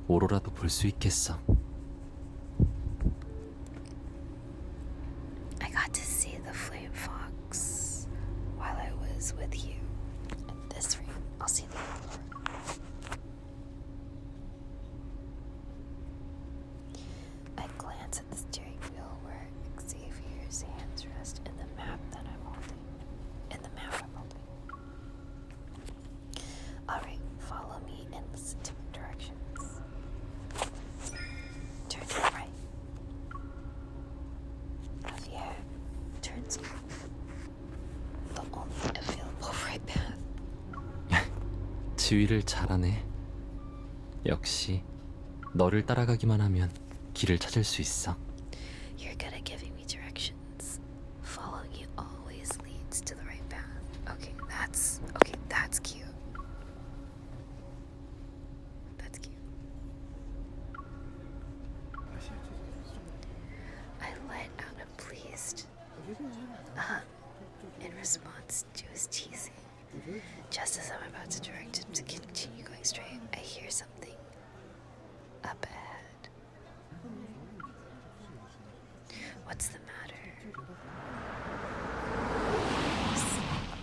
오로라도 볼 수 있겠어. I got to see the flame fox while is with you. At this rate, I'll see the Aurora. I glance at the steering wheel where Xavier's hands rest in the map that I'm holding. Alright, follow me and listen to my directions. Turn to the right. Javier turns left. The only available right path. 지휘를 잘하네. 역시 너를 따라가기만 하면 길을 찾을 수 있어. You're good at giving me directions. Following you always leads to the right path. Okay, that's cute. That's cute. I let out a pleased in response to his teasing. Just as I'm about to direct him to continue going straight, I hear something up ahead. What's the matter?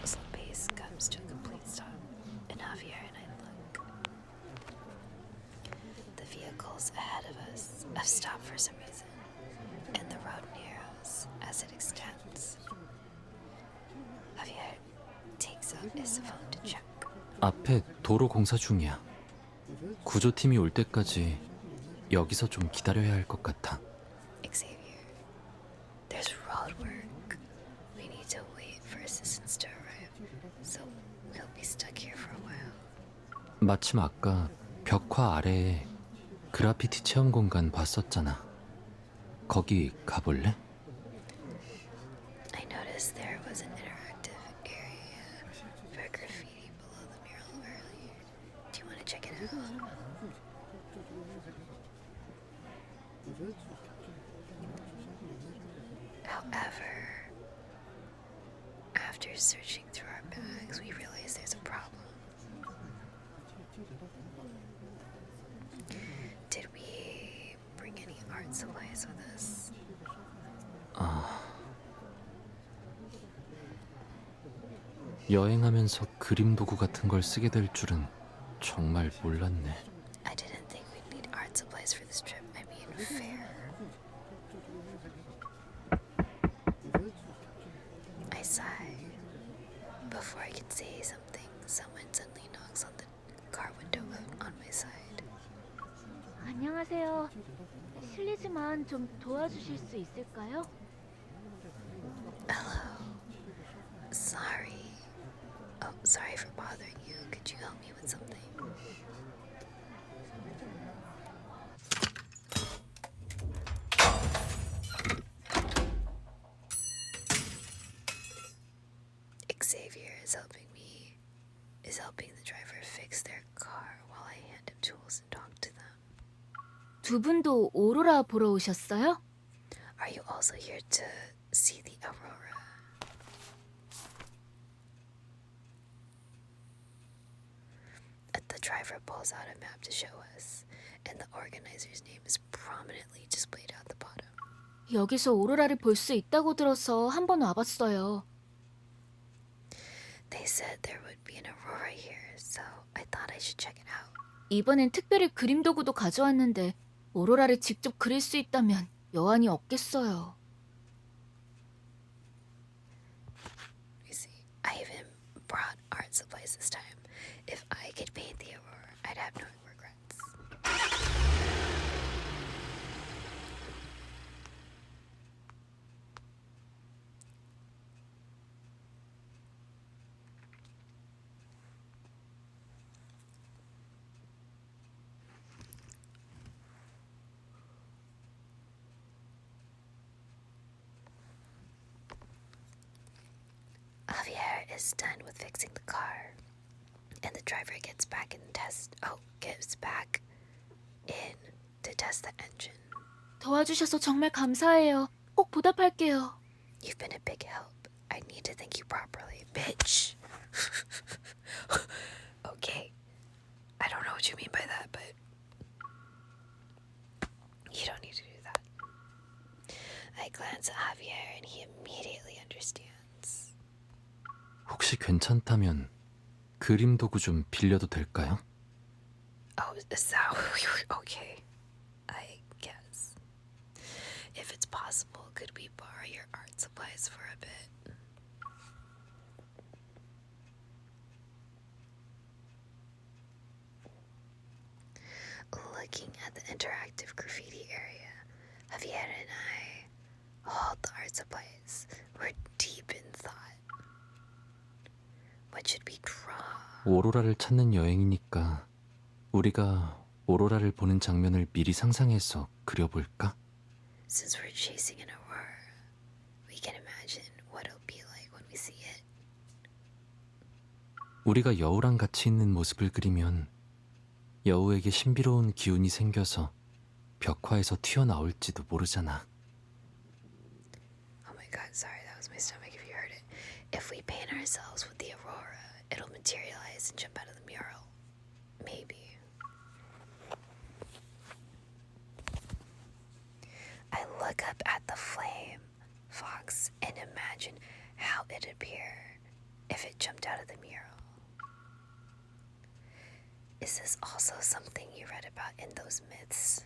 Slow pace comes to a complete stop, and Javier and I look. The vehicles ahead of us have stopped for some reason, and the road narrows as it extends. Javier takes out his phone to check. 앞에 도로 공사 중이야. 구조팀이 올 때까지 여기서 좀 기다려야 할 것 같아. Xavier, there's road work. We need to wait for assistance to arrive, so we'll be stuck here for a while. 마침 아까 벽화 아래에 그라피티 체험 공간 봤었잖아. 거기 가볼래? I noticed there was an interactive area for graffiti below the mural earlier. Do you want to check it out? However, after searching through our bags, we realize there's a problem. Did we bring any art supplies with us? 여행하면서 그림 도구 같은 걸 쓰게 될 줄은 정말 몰랐네. I didn't think we'd need art supplies for this trip. I mean, fair. I sigh. Before I can say something, someone suddenly knocks on the car window on my side. 안녕하세요. 실례지만 좀 도와주실 수 있을까요? Hello. Sorry. Oh, sorry for bothering you. Could you help me with something? Xavier is helping the driver fix their car while I hand him tools and talk to them. 두 분도 오로라 보러 오셨어요? Are you also here to see the aurora? The driver pulls out a map to show us, and the organizer's name is prominently displayed at the bottom. 여기서 오로라를 볼 수 있다고 들어서 한번 와봤어요. They said there would be an aurora here, so I thought I should check it out. 이번엔 특별히 그림 도구도 가져왔는데 오로라를 직접 그릴 수 있다면 여한이 없겠어요. You see, I even brought art supplies this time. If I could paint the aurora, I'd have no regrets. Javier is done with fixing the car, and the driver gets back in to test the engine. 도와주셔서 정말 감사해요. 꼭 보답할게요. You've been a big help. I need to thank you properly, bitch. Okay. I don't know what you mean by that, but you don't need to do that. I glance at Javier and he immediately understands. 혹시 괜찮다면 그림 도구 좀 빌려도 될까요? Oh, is that okay? I guess. If it's possible, could we borrow your art supplies for a bit? Looking at the interactive graffiti area, Javier and I hauled the art supplies. We're deep in thought. What should we draw? 오로라를 찾는 여행이니까 우리가 오로라를 보는 장면을 미리 상상해서 그려볼까? Since we're chasing an aurora, we can imagine what it'll be like when we see it. 우리가 여우랑 같이 있는 모습을 그리면 여우에게 신비로운 기운이 생겨서 벽화에서 튀어나올지도 모르잖아. Oh my god, sorry, that was my stomach if you heard it. If we paint ourselves with the aurora, it'll materialize and jump out of the mural. Maybe. I look up at the flame, Fox, and imagine how it'd appear if it jumped out of the mural. Is this also something you read about in those myths?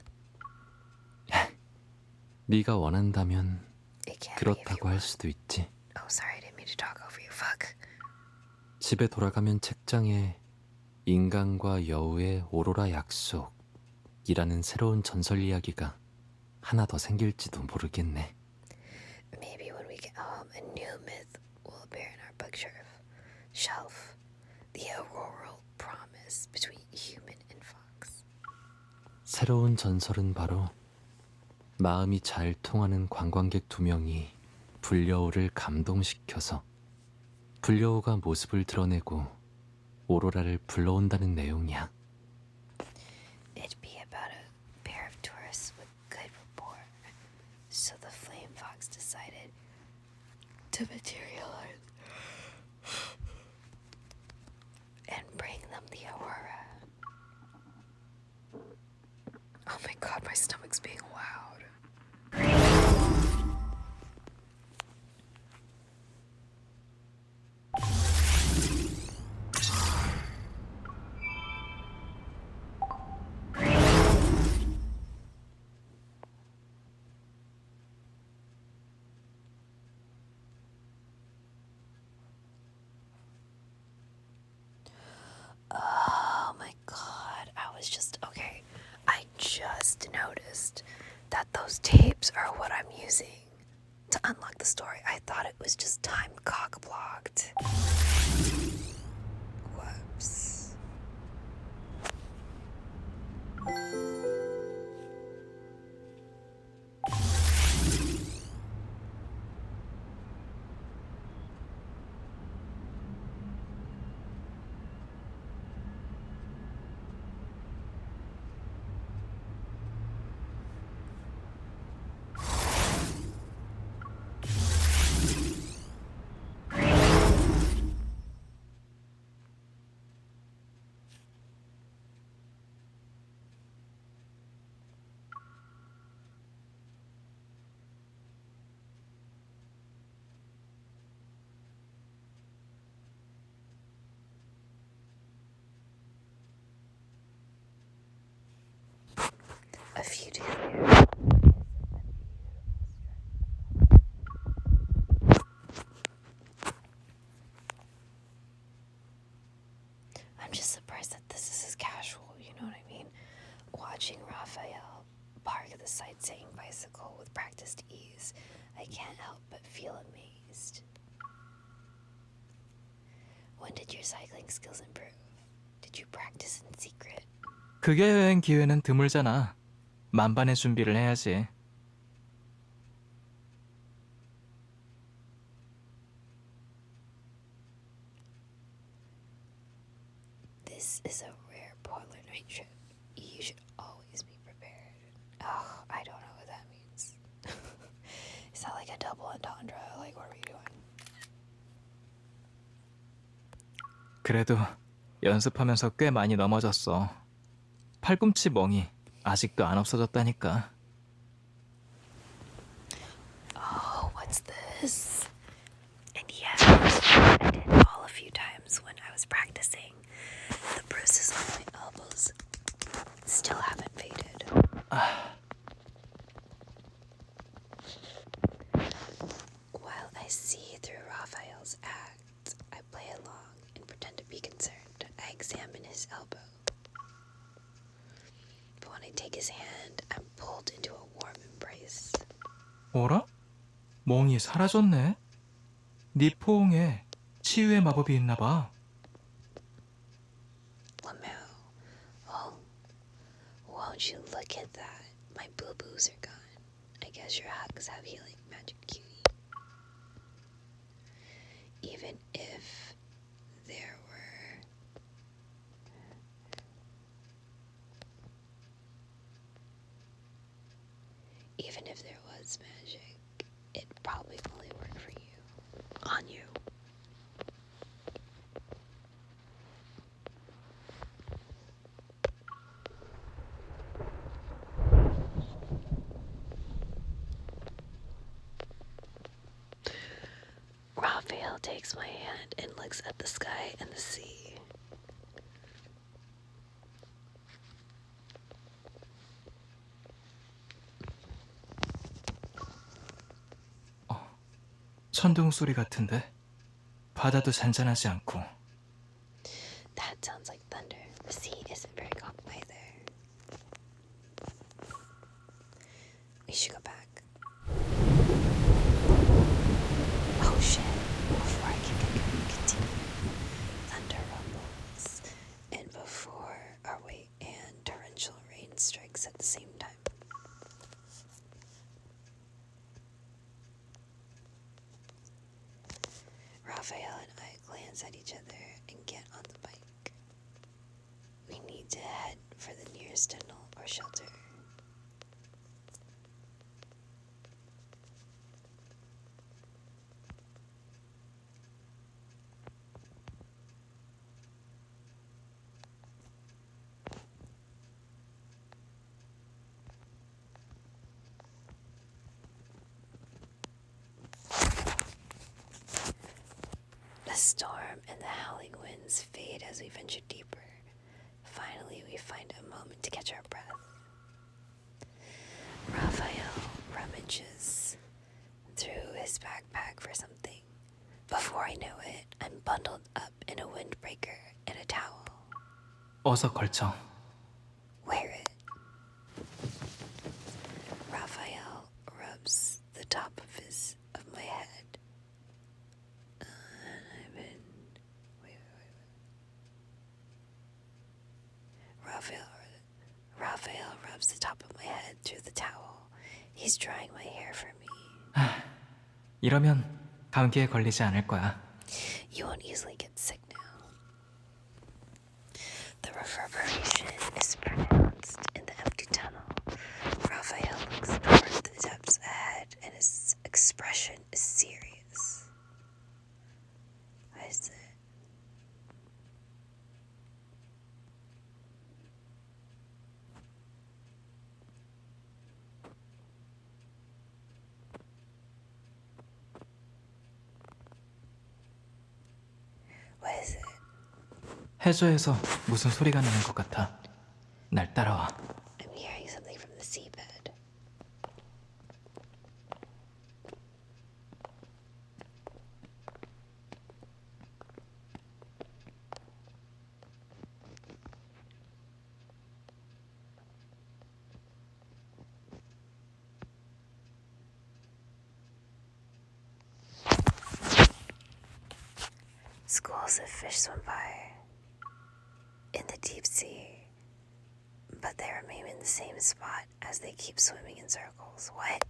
네가 원한다면 It can't be if you 그렇다고 할 want. 수도 있지. Oh, sorry, I didn't mean to talk over you. Fuck. 집에 돌아가면 책장에 인간과 여우의 오로라 약속이라는 새로운 전설 이야기가 하나 더 생길지도 모르겠네. Maybe when we get home, a new myth will appear in our bookshelf. The auroral promise between human and fox. 새로운 전설은 바로 마음이 잘 통하는 관광객 2명이 불려오를 감동시켜서 불려오가 모습을 드러내고 오로라를 불러온다는 내용이야. It'd be about a pair of tourists with good rapport. So the flame fox decided to materialize and bring them the aurora. Oh my god, my stomach's being loud. Oh my god, I just noticed that those tapes are what I'm using to unlock the story. I thought it was just time cock blocked. Whoops. A few days later. I'm just surprised that this is as casual, you know what I mean? Watching Raphael park at the sightseeing bicycle with practiced ease, I can't help but feel amazed. When did your cycling skills improve? Did you practice in secret? 극야 여행 기회는 드물잖아. 만반의 준비를 해야지. This is a rare polar night trip. You should always be prepared. Oh, I don't know what that means. Is that like a double entendre? Like, what are we doing? 그래도 연습하면서 꽤 많이 넘어졌어. 팔꿈치 멍이 아직도 안 없어졌다니까. Oh, what's this? And yes, I did all of 어라? 멍이 사라졌네? 네 포옹에 치유의 마법이 있나봐. Lamau. Oh, won't you look at that? My boo-boos are gone. I guess your hugs have healing magic, cutie. Even if there were... Even if there was magic, it'd probably only work for you. On you. Raphael takes my hand and looks at the sky and the sea. 천둥 소리 같은데? 바다도 잔잔하지 않고. That sounds like thunder. The sea isn't very calm either. We should go back. Oh shit. Before I can continue, thunder rumbles. And torrential rain strikes at the same time. Raphael and I glance at each other and get on the bike. We need to head for the nearest tunnel or shelter. The storm and the howling winds fade as we venture deeper. Finally, we find a moment to catch our breath. Raphael rummages through his backpack for something. Before I know it, I'm bundled up in a windbreaker and a towel. 어서 걸쳐. Wear it. Raphael rubs the top of my head. Raphael rubs the top of my head through the towel. He's drying my hair for me. 이러면 감기에 걸리지 않을 거야. You won't easily get sick now. The reverberation is pronounced in the empty tunnel. Raphael looks toward the depths ahead and his expression is serious. What is it? What is it? 해저에서 무슨 소리가 나는 것 같아. 날 따라와. I'm hearing something from the seabed. Schools of fish swim by in the deep sea, but they remain in the same spot as they keep swimming in circles. What?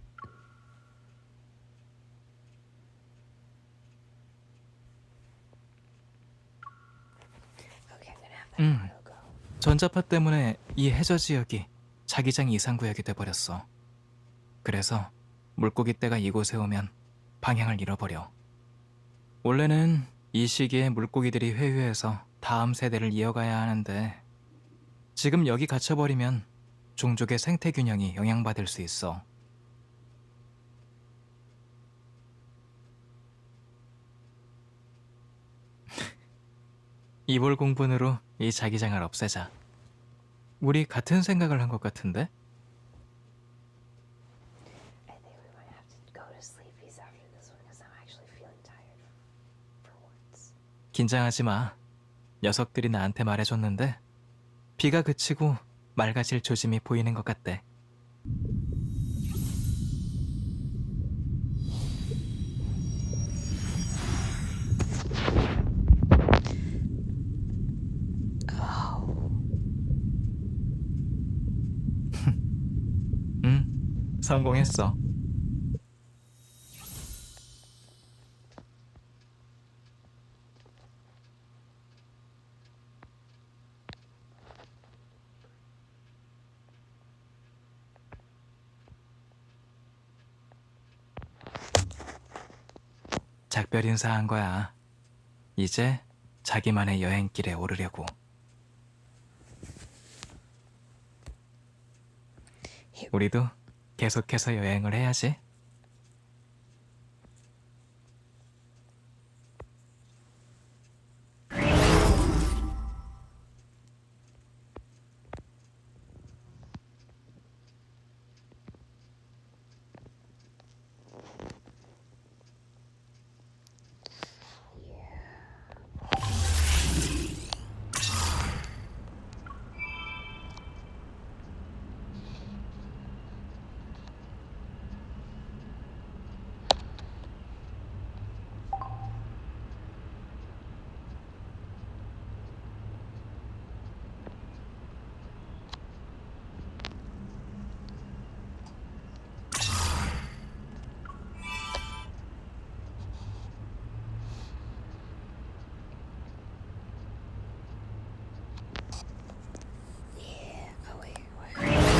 Okay, I'm gonna have that auto go. 전자파 때문에 이 해저 지역이 자기장 이상 구역이 돼버렸어. 그래서 물고기 떼가 이곳에 오면 방향을 잃어버려. 원래는 이 시기에 물고기들이 회유해서 다음 세대를 이어가야 하는데 지금 여기 갇혀버리면 종족의 생태 균형이 영향받을 수 있어. 이볼 공분으로 이 자기장을 없애자. 우리 같은 생각을 한 것 같은데? I think we might have to go to sleepies after this one because I'm actually feeling tired for once. 긴장하지 마. 녀석들이 나한테 말해줬는데 비가 그치고 맑아질 조짐이 보이는 것 같대. 성공했어. 작별 인사한 거야. 이제 자기만의 여행길에 오르려고. 우리도 계속해서 여행을 해야지. Oh wait, where?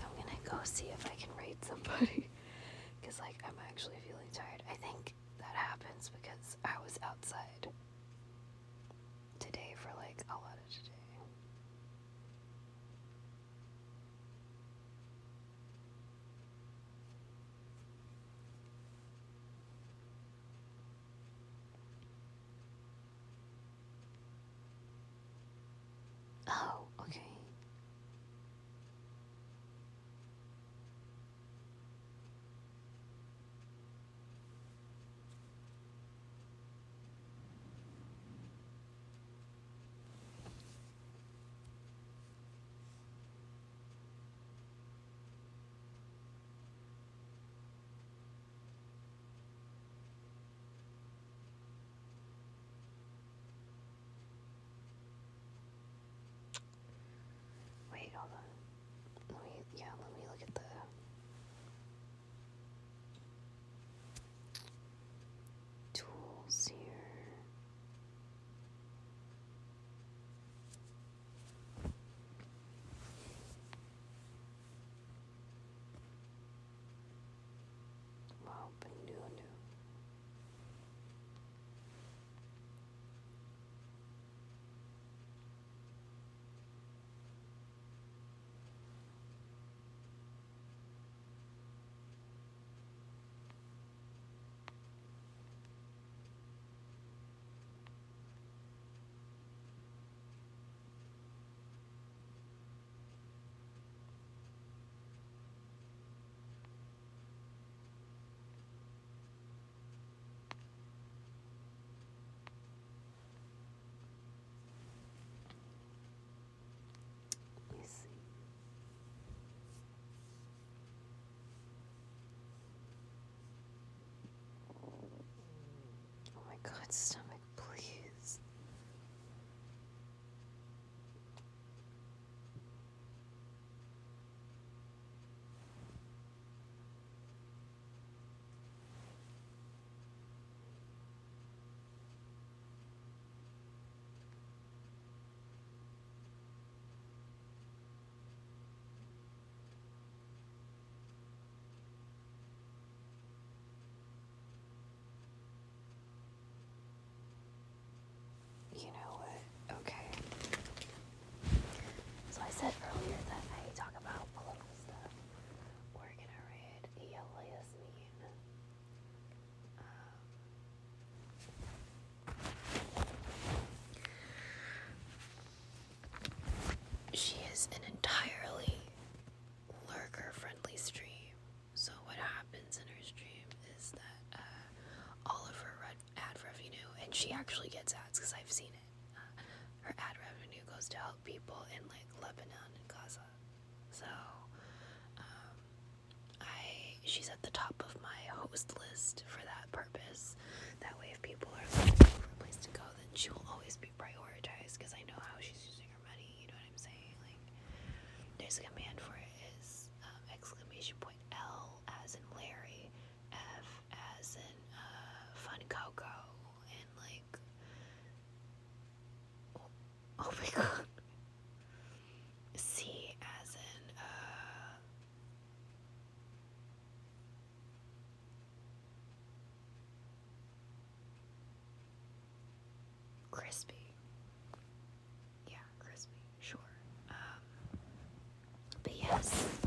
I'm gonna go see if I can raid somebody. Because, like, I'm actually feeling tired. I think that happens because I was outside today for, like, a lot of today. Oh, okay. Wait, hold on. Let me look at the tools here. Wow, but new. Let me see. Oh my god, stomach, please. entirely lurker-friendly stream. So what happens in her stream is that all of her ad revenue, and she actually gets ads because I've seen it. Her ad revenue goes to help people in like Lebanon and Gaza. So she's at the top of my host list for that purpose. That way, if people are looking for a place to go, then she will always be prioritized because I know how she's using her money. You know what I'm saying? Like, there's a command for it is !L as in Larry, F as in Fun Coco, and like, oh my god, C as in crispy. Yeah, crispy, sure. But yes.